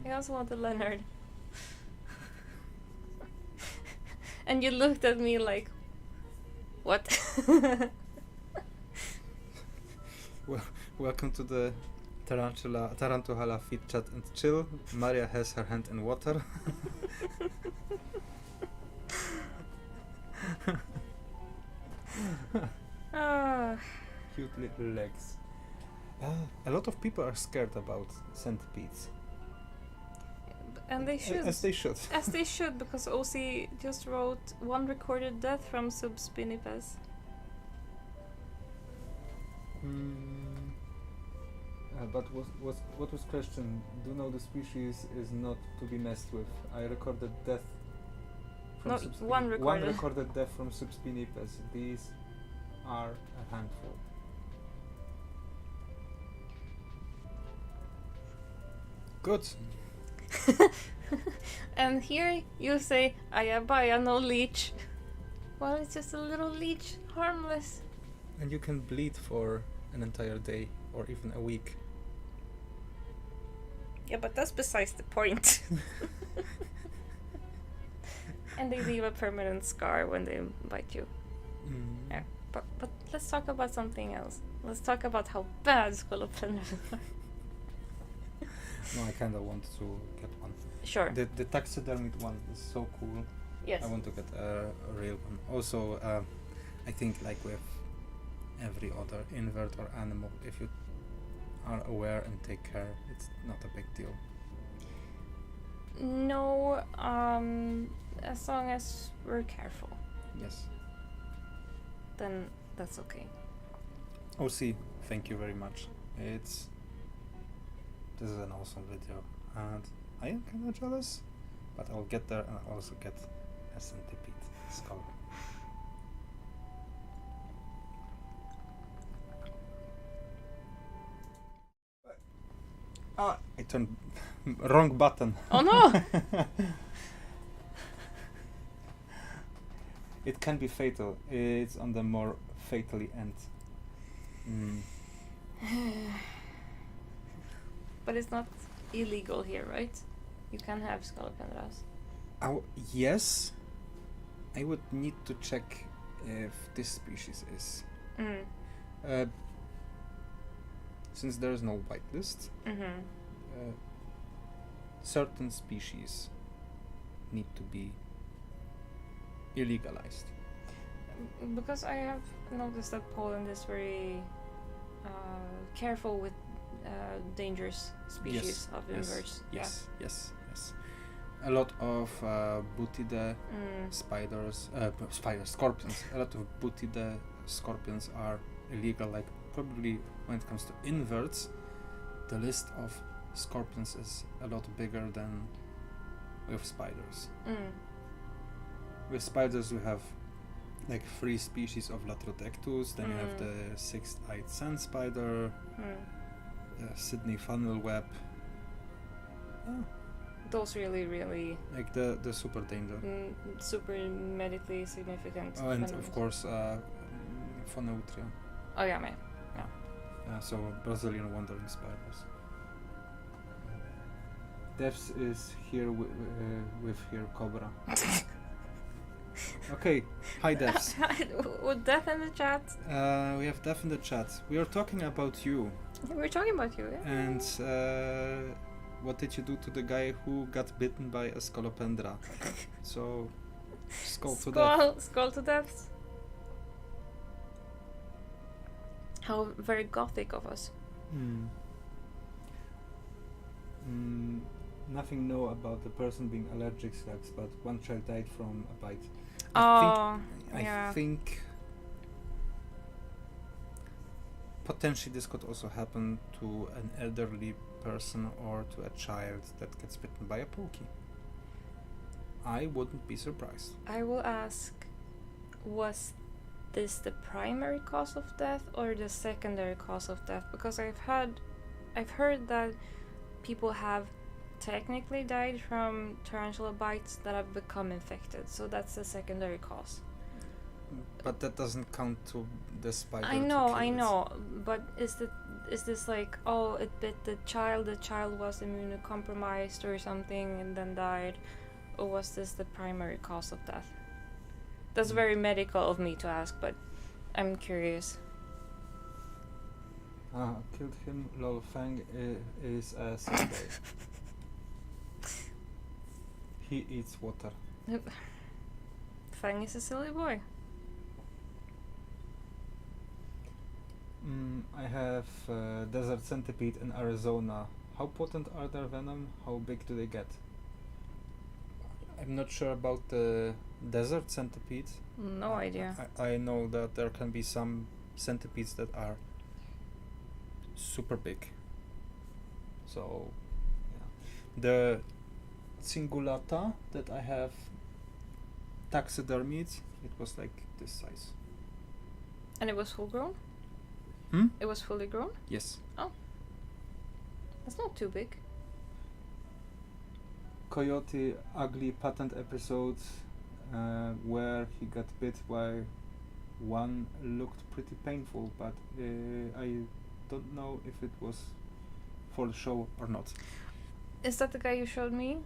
B: I also wanted Leonard. And you looked at me like, what?
A: Welcome to the Tarantula Feed Chat and Chill. Maria has her hand in water. Cute little legs. A lot of people are scared about centipedes.
B: And they should.
A: As they should.
B: As they should, because OC just wrote 1 recorded death from subspinipes.
A: But what was question? Do know the species is not to be messed with. I recorded death from
B: No, one recorded.
A: One recorded death from subspinipes. These are a handful. Good.
B: And here you say, Ayabaya, no leech. Well, it's just a little leech, harmless.
A: And you can bleed for an entire day or even a week.
B: Yeah, but that's besides the point. And they leave a permanent scar when they bite you. Yeah, but let's talk about something else. Let's talk about how bad scolopendras are.
A: No, I kind of want to get one.
B: Sure.
A: The taxidermied one is so cool.
B: Yes.
A: I want to get a real one. Also, I think like with every other invert or animal, if you are aware and take care, it's not a big deal.
B: No, as long as we're careful,
A: Yes.
B: then that's okay.
A: OC, thank you very much. This is an awesome video, and I am kind of jealous, but I'll get there and I'll also get a centipede skull. I turned wrong button.
B: Oh no!
A: It can be fatal. It's on the more fatally end.
B: But it's not illegal here, right? You can have scolopendras.
A: Yes, I would need to check if this species is. Since there is no whitelist, certain species need to be illegalized.
B: Because I have noticed that Poland is very careful with dangerous species of inverts.
A: Yes. A lot of butide scorpions. A lot of butide scorpions are illegal. Like probably when it comes to inverts, the list of scorpions is a lot bigger than with spiders. With spiders, you have like 3 species of Latrodectus. Then you have the 6-eyed sand spider, Sydney funnel web.
B: Those really
A: like the super danger.
B: Super medically significant.
A: Oh, and of course, Phoneutria.
B: Oh yeah, man.
A: So Brazilian wandering spiders. Devs is here with here Cobra. Okay, hi Devs.
B: With Death in the chat.
A: We have Death in the chat. We are talking about you.
B: We're talking about you, yeah.
A: And what did you do to the guy who got bitten by a scolopendra? So, Skål to death.
B: Skål to death. How very gothic of us.
A: Nothing know about the person being allergic slugs, but one child died from a bite. I think potentially this could also happen to an elderly person or to a child that gets bitten by a pokey. I wouldn't be surprised.
B: I will ask, was this the primary cause of death or the secondary cause of death? Because I've heard that people have technically died from tarantula bites that have become infected, so that's the secondary cause.
A: But that doesn't count to the spider.
B: I know, but is this like, oh, it bit the child was immunocompromised or something and then died, or was this the primary cause of death? That's very medical of me to ask, but I'm curious.
A: Killed him. Lol, Fang is a Sunday. He eats water.
B: Fang is a silly boy.
A: I have desert centipede in Arizona. How potent are their venom? How big do they get? I'm not sure about the desert centipede.
B: No idea.
A: I know that there can be some centipedes that are super big. So, yeah. The cingulata that I have taxidermied, it was like this size.
B: And it was full grown? It was fully grown?
A: Yes.
B: Oh. That's not too big.
A: Coyote ugly patent episode where he got bit by one looked pretty painful, but I don't know if it was for the show or not.
B: Is that the guy you showed me?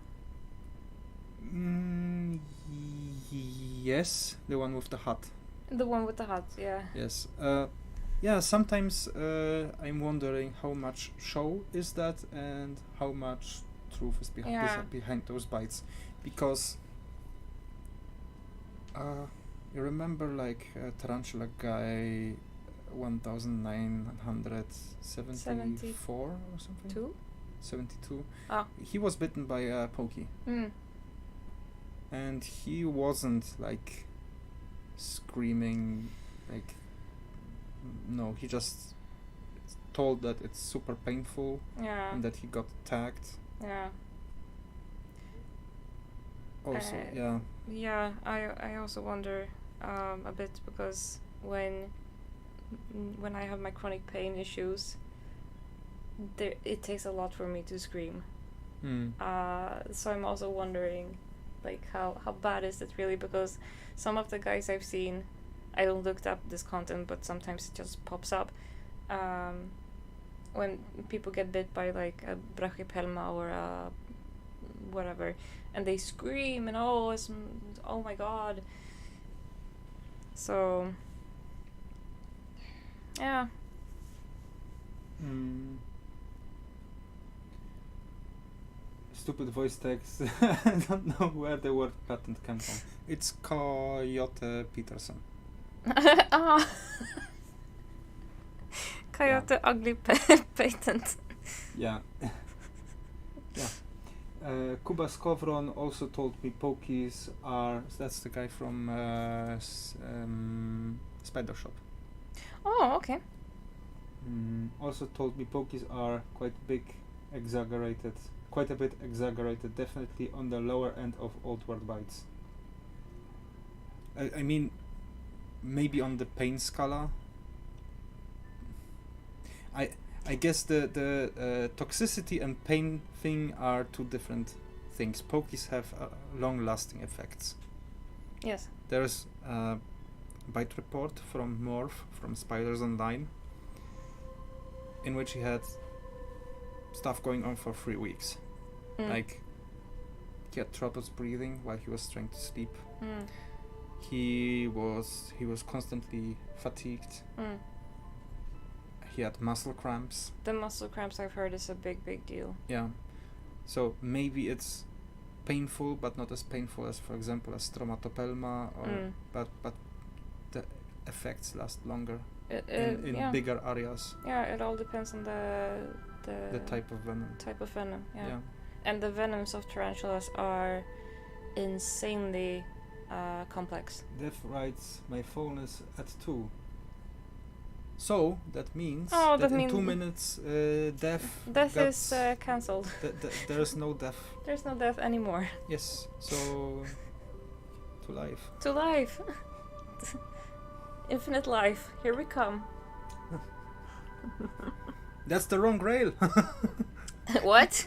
A: Yes, the one with the hat.
B: The one with the hat, yeah.
A: Yes. Yeah, sometimes I'm wondering how much show is that and how much truth is behind those bites, because you remember like tarantula guy 1974 or something? 72. He was bitten by a pokey. And he wasn't like screaming, like, no, he just told that it's super painful and that he got attacked. Also, I also wonder a bit, because when I have my chronic pain issues, it takes a lot for me to scream. So I'm also wondering, like, how bad is it really? Because some of the guys I've seen, I don't look up this content, but sometimes it just pops up. When people get bit by like a brachypelma or a
B: whatever, and they scream and oh my god. So yeah.
A: Stupid voice text. I don't know where the word patent came from. It's Coyote Peterson.
B: Coyote ugly patent.
A: Yeah. Yeah. Kuba Skovron also told me pokies are... That's the guy from Spider Shop.
B: Oh, okay.
A: Also told me pokies are quite a bit exaggerated, definitely on the lower end of old word bites. I mean, maybe on the pain scala. I guess the toxicity and pain thing are two different things. Pokies have long-lasting effects.
B: Yes.
A: There's a bite report from Morph from Spiders Online, in which he had stuff going on for 3 weeks. Like, he had troubles breathing while he was trying to sleep. He was constantly fatigued. He had muscle cramps.
B: The muscle cramps, I've heard, is a big deal.
A: Yeah. So maybe it's painful, but not as painful as, for example, a stromatopelma, or but the effects last longer in bigger areas.
B: Yeah, it all depends on the
A: type of venom.
B: Yeah. And the venoms of tarantulas are insanely complex.
A: Dev writes, my phone is at 2. So that means in 2 minutes death
B: is cancelled.
A: There is no death.
B: There's no death anymore.
A: Yes. So to life.
B: To life. Infinite life. Here we come.
A: That's the wrong rail.
B: What?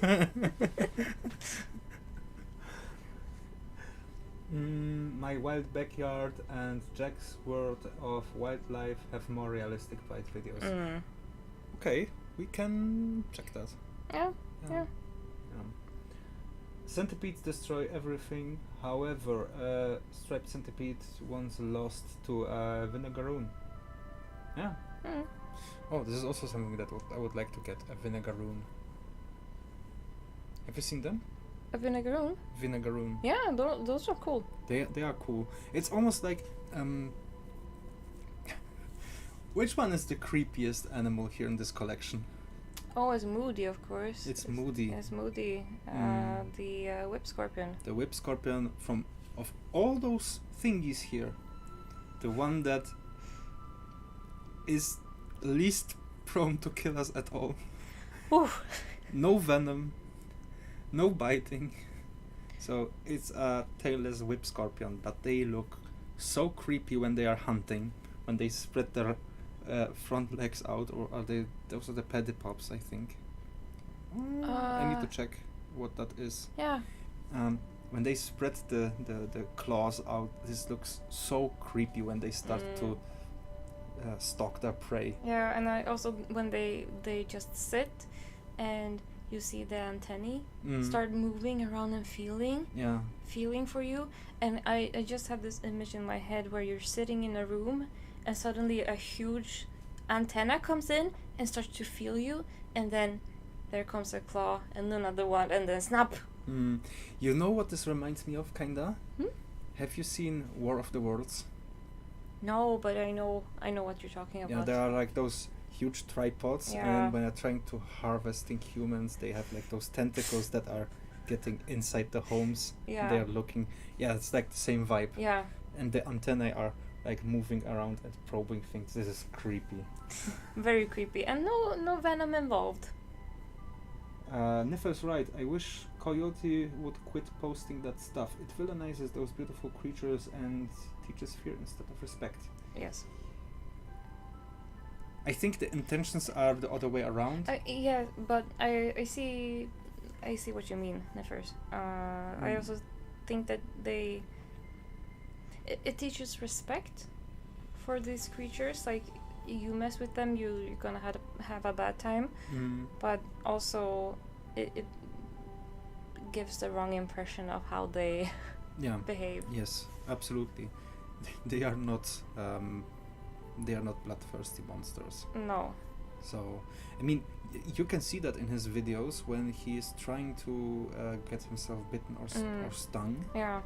A: My wild backyard and Jack's world of wildlife have more realistic bite videos. Okay, we can check that.
B: Yeah.
A: Centipedes destroy everything. However, a striped centipede once lost to a vinegaroon. Yeah. Oh, this is also something that I would like to get, a vinegaroon. Have you seen them?
B: A vinegaroon?
A: Vinegaroon.
B: Yeah, those are cool.
A: They are cool. It's almost like which one is the creepiest animal here in this collection?
B: Oh, it's Moody, of course.
A: It's Moody.
B: It's Moody. The whip scorpion.
A: The whip scorpion, of all those thingies here, the one that is least prone to kill us at all.
B: Oof.
A: No venom, no biting. So it's a tailless whip scorpion, but they look so creepy when they are hunting, when they spread their front legs out, or are those are the pedipalps, I think. I need to check what that is.
B: Yeah.
A: When they spread the claws out, this looks so creepy when they start to stalk their prey.
B: Yeah, and I also, when they just sit and you see the antennae start moving around and feeling for you, and I just have this image in my head where you're sitting in a room and suddenly a huge antenna comes in and starts to feel you, and then there comes a claw and another one, and then snap.
A: You know what this reminds me of, kinda? Have you seen War of the Worlds?
B: No, but I know what you're talking about.
A: Yeah, there are like those huge tripods, and when they're trying to harvesting humans, they have like those tentacles that are getting inside the homes.
B: Yeah.
A: They are looking. Yeah, it's like the same vibe.
B: Yeah.
A: And the antennae are like moving around and probing things. This is creepy.
B: Very creepy, and no venom involved.
A: Niffel's right. I wish Coyote would quit posting that stuff. It villainizes those beautiful creatures and teaches fear instead of respect.
B: Yes.
A: I think the intentions are the other way around.
B: Yeah, but I see what you mean, Niffers. I also think that it teaches respect for these creatures. Like, you mess with them, you're gonna have a bad time. But also, it gives the wrong impression of how they
A: Yeah.
B: behave.
A: Yes, absolutely. They are not bloodthirsty monsters.
B: No.
A: So, I mean, you can see that in his videos when he is trying to get himself bitten or stung.
B: Yeah.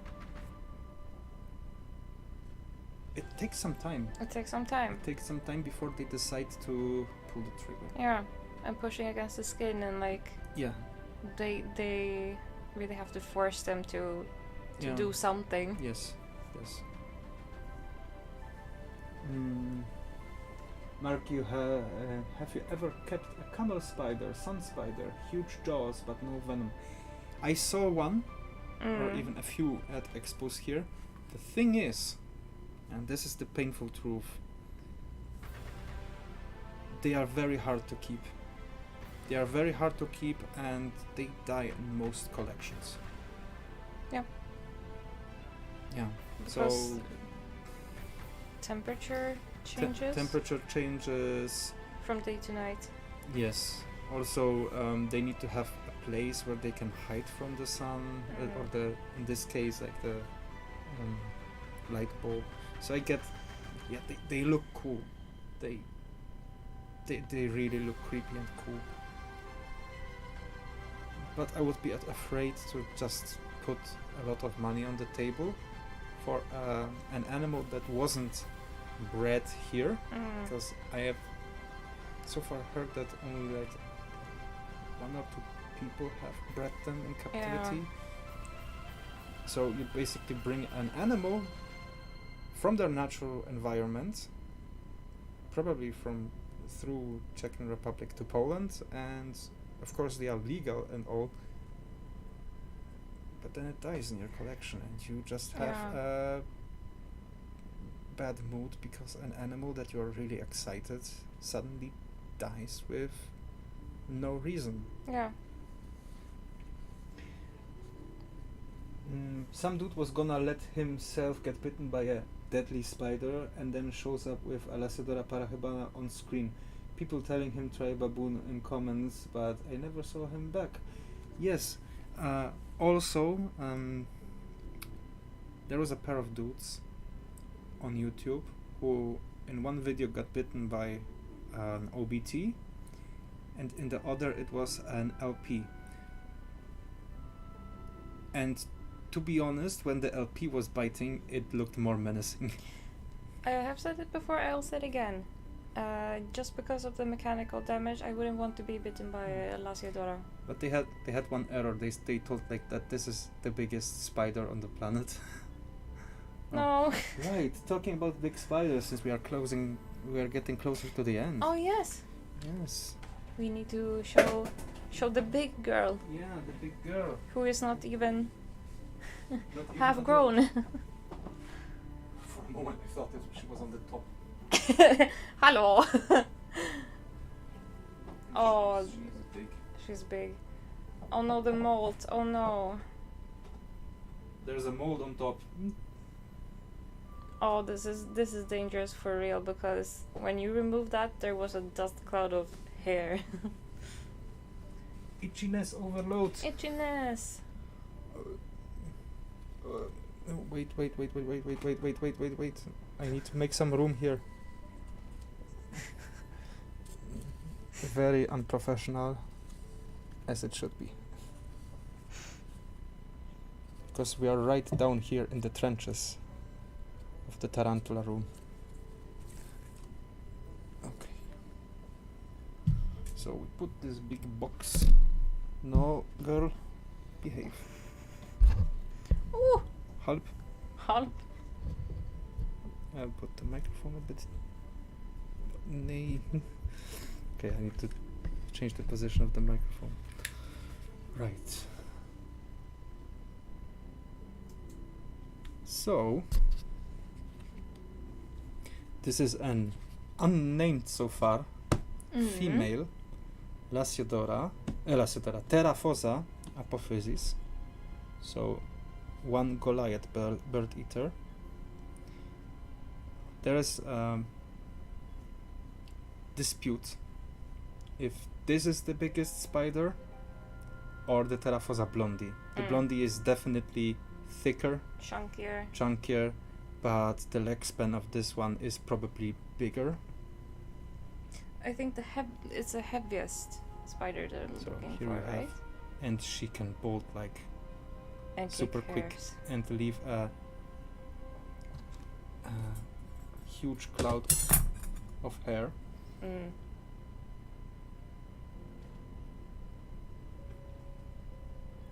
A: It takes some time.
B: It takes some time.
A: It takes some time before they decide to pull the trigger.
B: Yeah. And pushing against the skin and like
A: Yeah.
B: they really have to force them to
A: Yeah.
B: do something.
A: Yes. Yes. Mark, have you ever kept a camel spider, sun spider, huge jaws but no venom? I saw one, or even a few at expos here. The thing is, and this is the painful truth, they are very hard to keep. They are very hard to keep and they die in most collections.
B: Yeah.
A: Yeah.
B: Because
A: So
B: temperature changes
A: temperature changes.
B: from day to night.
A: Yes. Also, they need to have a place where they can hide from the sun, or in this case, like the light bulb. So I get, yeah, they look cool. They really look creepy and cool. But I would be afraid to just put a lot of money on the table for an animal that wasn't bred here, because I have so far heard that only like 1 or 2 people have bred them in captivity. Yeah. So you basically bring an animal from their natural environment, probably through Czech Republic to Poland, and of course they are legal and all, but then it dies in your collection and you just have a bad mood because an animal that you are really excited suddenly dies with no reason.
B: Yeah.
A: Some dude was gonna let himself get bitten by a deadly spider and then shows up with Alacidora parahybana on screen. People telling him try baboon in comments, but I never saw him back. Yes. Also, there was a pair of dudes on YouTube who in one video got bitten by an OBT and in the other it was an LP. And to be honest, when the LP was biting, it looked more menacing.
B: I have said it before, I'll say it again. Just because of the mechanical damage, I wouldn't want to be bitten by a Lasiodora.
A: But they had one error. They told like that this is the biggest spider on the planet.
B: No.
A: Right, talking about big spiders, since we are getting closer to the end.
B: Oh yes.
A: Yes.
B: We need to show the big girl.
A: Yeah, the big girl.
B: Who is not even
A: Not even
B: half grown.
A: For a moment I thought that she was on the top.
B: Hello. Oh,
A: She's big.
B: she's big. Oh no, the mold. Oh no.
A: There's a mold on top.
B: Oh, this is dangerous for real, because when you remove that, there was a dust cloud of hair.
A: Itchiness overload.
B: Itchiness.
A: Wait. I need to make some room here. Very unprofessional, as it should be. Because we are right down here in the trenches of the tarantula room. Okay. So we put this big box. No, girl, behave.
B: Ooh.
A: Help.
B: Help.
A: I'll put the microphone a bit. Nay. Okay, I need to change the position of the microphone. Right. So, this is an unnamed so far female Lasiodora Terraphosa apophysis. So, one Goliath bird eater. There is dispute if this is the biggest spider or the Terraphosa blondie. The blondie is definitely thicker, chunkier, but the leg span of this one is probably bigger.
B: I think it's the heaviest spider that I'm looking for, right?
A: And she can bolt like
B: and
A: super quick and leave a huge cloud of hair.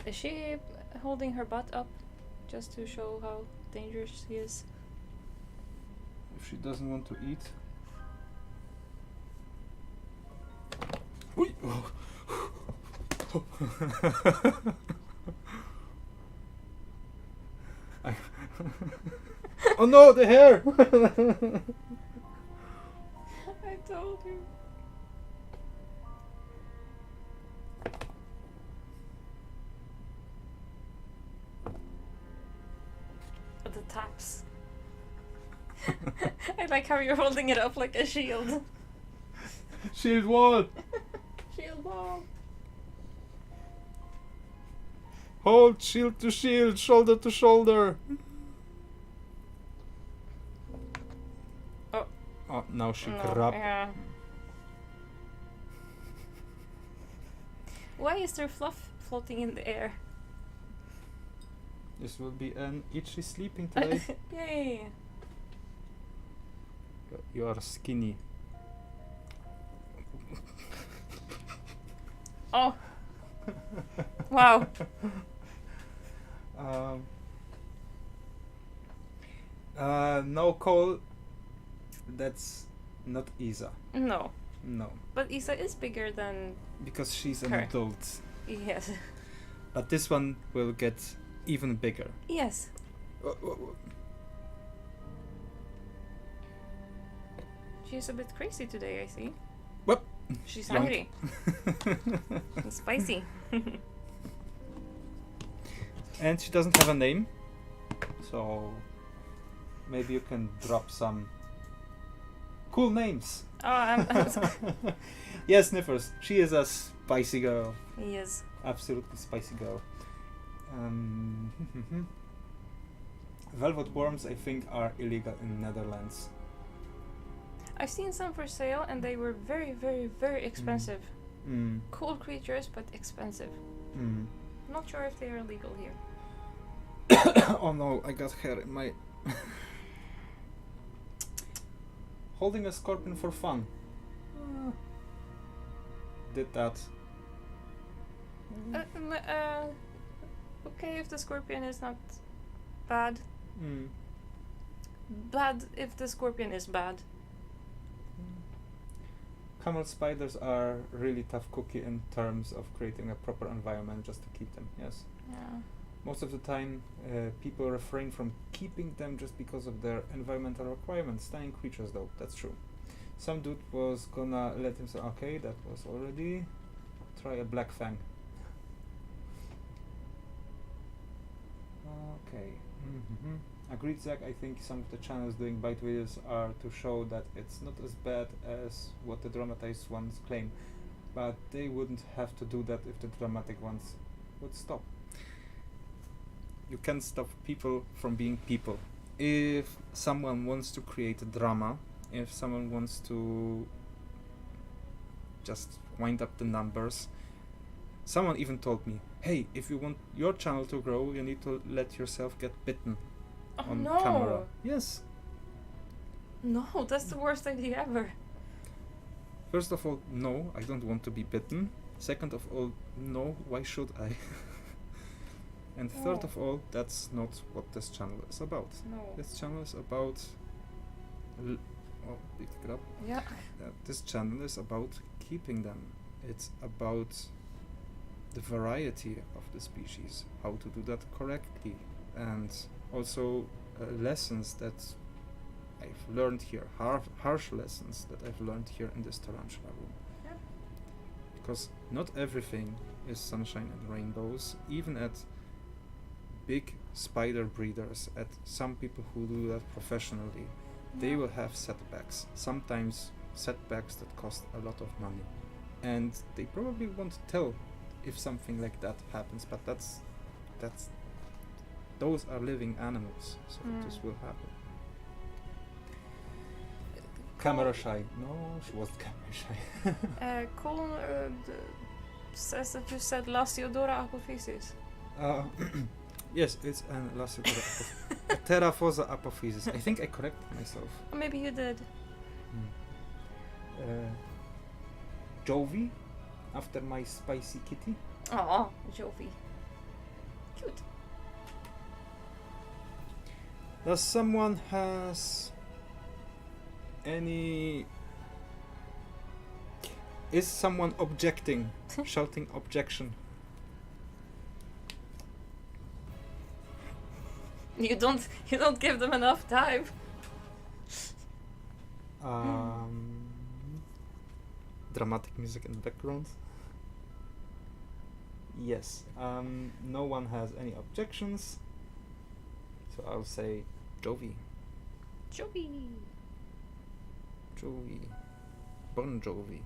B: Is she holding her butt up just to show how dangerous she is?
A: If she doesn't want to eat. Oh no, the hair!
B: I told you. The taps. I like how you're holding it up like a shield.
A: Shield wall!
B: Shield wall!
A: Hold shield to shield, shoulder to shoulder! Oh, now she grabbed.
B: Yeah. Why is there fluff floating in the air?
A: This will be an itchy sleeping today.
B: Yay!
A: You are skinny.
B: Oh! Wow!
A: No, Cole. That's not Isa.
B: No.
A: No.
B: But Isa is bigger than...
A: Because she's an
B: her.
A: adult.
B: Yes.
A: But this one will get even bigger.
B: Yes. She's a bit crazy today, I see.
A: Whoop.
B: She's hungry. It's spicy.
A: And she doesn't have a name. So maybe you can drop some cool names.
B: Oh,
A: Yes, Sniffers. She is a spicy girl.
B: Yes.
A: Absolutely spicy girl. Velvet worms, I think, are illegal in Netherlands.
B: I've seen some for sale and they were very, very, very expensive. Cool creatures, but expensive. Not sure if they are legal here.
A: Oh no, I got hair in my... Holding a scorpion for fun. Did that.
B: Okay if the scorpion is not bad. Bad if the scorpion is bad.
A: Camel spiders are really tough cookie in terms of creating a proper environment just to keep them, yes.
B: Yeah.
A: Most of the time, people refrain from keeping them just because of their environmental requirements. Dying creatures, though, that's true. Some dude was gonna let him say, okay, that was already... Try a black fang. Okay. Agreed, Zach. I think some of the channels doing bite videos are to show that it's not as bad as what the dramatized ones claim. But they wouldn't have to do that if the dramatic ones would stop. You can't stop people from being people. If someone wants to create a drama, if someone wants to just wind up the numbers, someone even told me, hey, if you want your channel to grow, you need to let yourself get bitten on camera. Yes.
B: No, that's the worst idea ever.
A: First of all, no, I don't want to be bitten. Second of all, no, why should I? And third of all, that's not what this channel is about.
B: No.
A: This channel is about... pick it up.
B: Yeah.
A: This channel is about keeping them. It's about the variety of the species, how to do that correctly, and also lessons that I've learned here, harsh lessons that I've learned here in this tarantula room.
B: Yeah.
A: Because not everything is sunshine and rainbows, even at big spider breeders, at some people who do that professionally, they will have setbacks, sometimes setbacks that cost a lot of money, and they probably won't tell if something like that happens, but that's those are living animals, so this will happen. Camera shy. No, she wasn't camera shy.
B: Colin says that you said Lasiodora apophysis.
A: Yes, it's an Lasiodora a Terraphosa apophysis. I think I corrected myself.
B: Or maybe you did.
A: Jovi, after my spicy kitty.
B: Aw, Jovi. Cute.
A: Does someone has any... Is someone objecting? Shouting objection.
B: You don't give them enough time.
A: Dramatic music in the background. Yes. No one has any objections. So I'll say Jovi.
B: Jovi.
A: Jovi. Bon Jovi.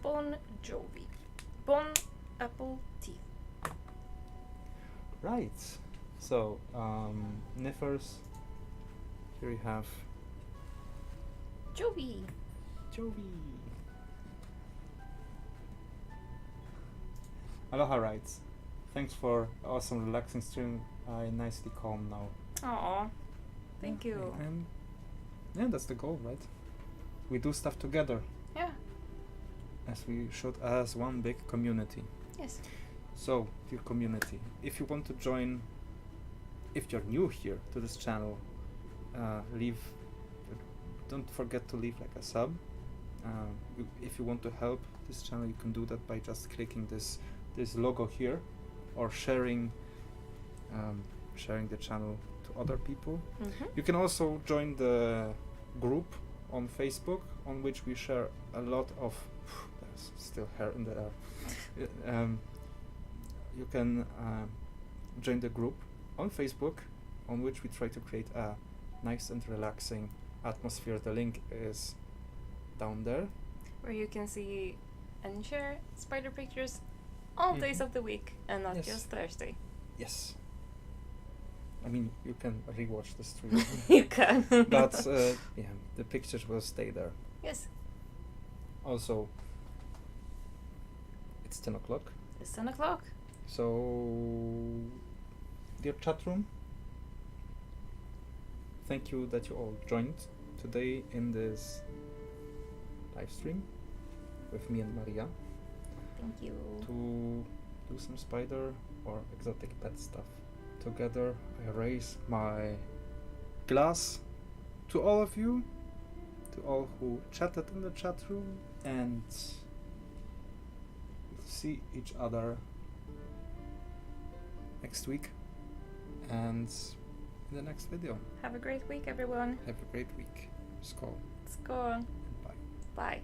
B: Bon Jovi. Bon apple tea.
A: Right. So, Niffers. Here you have
B: Jovi.
A: Jovi. Aloha Rights. Thanks for awesome relaxing stream. I nicely calm now.
B: Aw. Thank you.
A: And yeah, that's the goal, right? We do stuff together.
B: Yeah.
A: As we should, as one big community.
B: Yes.
A: So, dear community, if you want to join, if you're new here to this channel, don't forget to leave like a sub. If you want to help this channel, you can do that by just clicking this logo here, or sharing the channel to other people. You can also join the group on Facebook, on which we share a lot of there's still hair in the air. You can join the group on Facebook, on which we try to create a nice and relaxing atmosphere. The link is down there,
B: where you can see and share spider pictures all days of the week, and not just Thursday.
A: Yes. I mean, you can rewatch the stream.
B: You can.
A: But yeah, the pictures will stay there.
B: Yes.
A: Also, it's 10 o'clock.
B: It's 10 o'clock.
A: So, dear chat room, thank you that you all joined today in this live stream with me and Maria.
B: Thank you.
A: To do some spider or exotic pet stuff together. I raise my glass to all of you, to all who chatted in the chat room, and we'll see each other next week and in the next video.
B: Have a great week, everyone.
A: Have a great week. Skål.
B: Skål.
A: Bye.
B: Bye.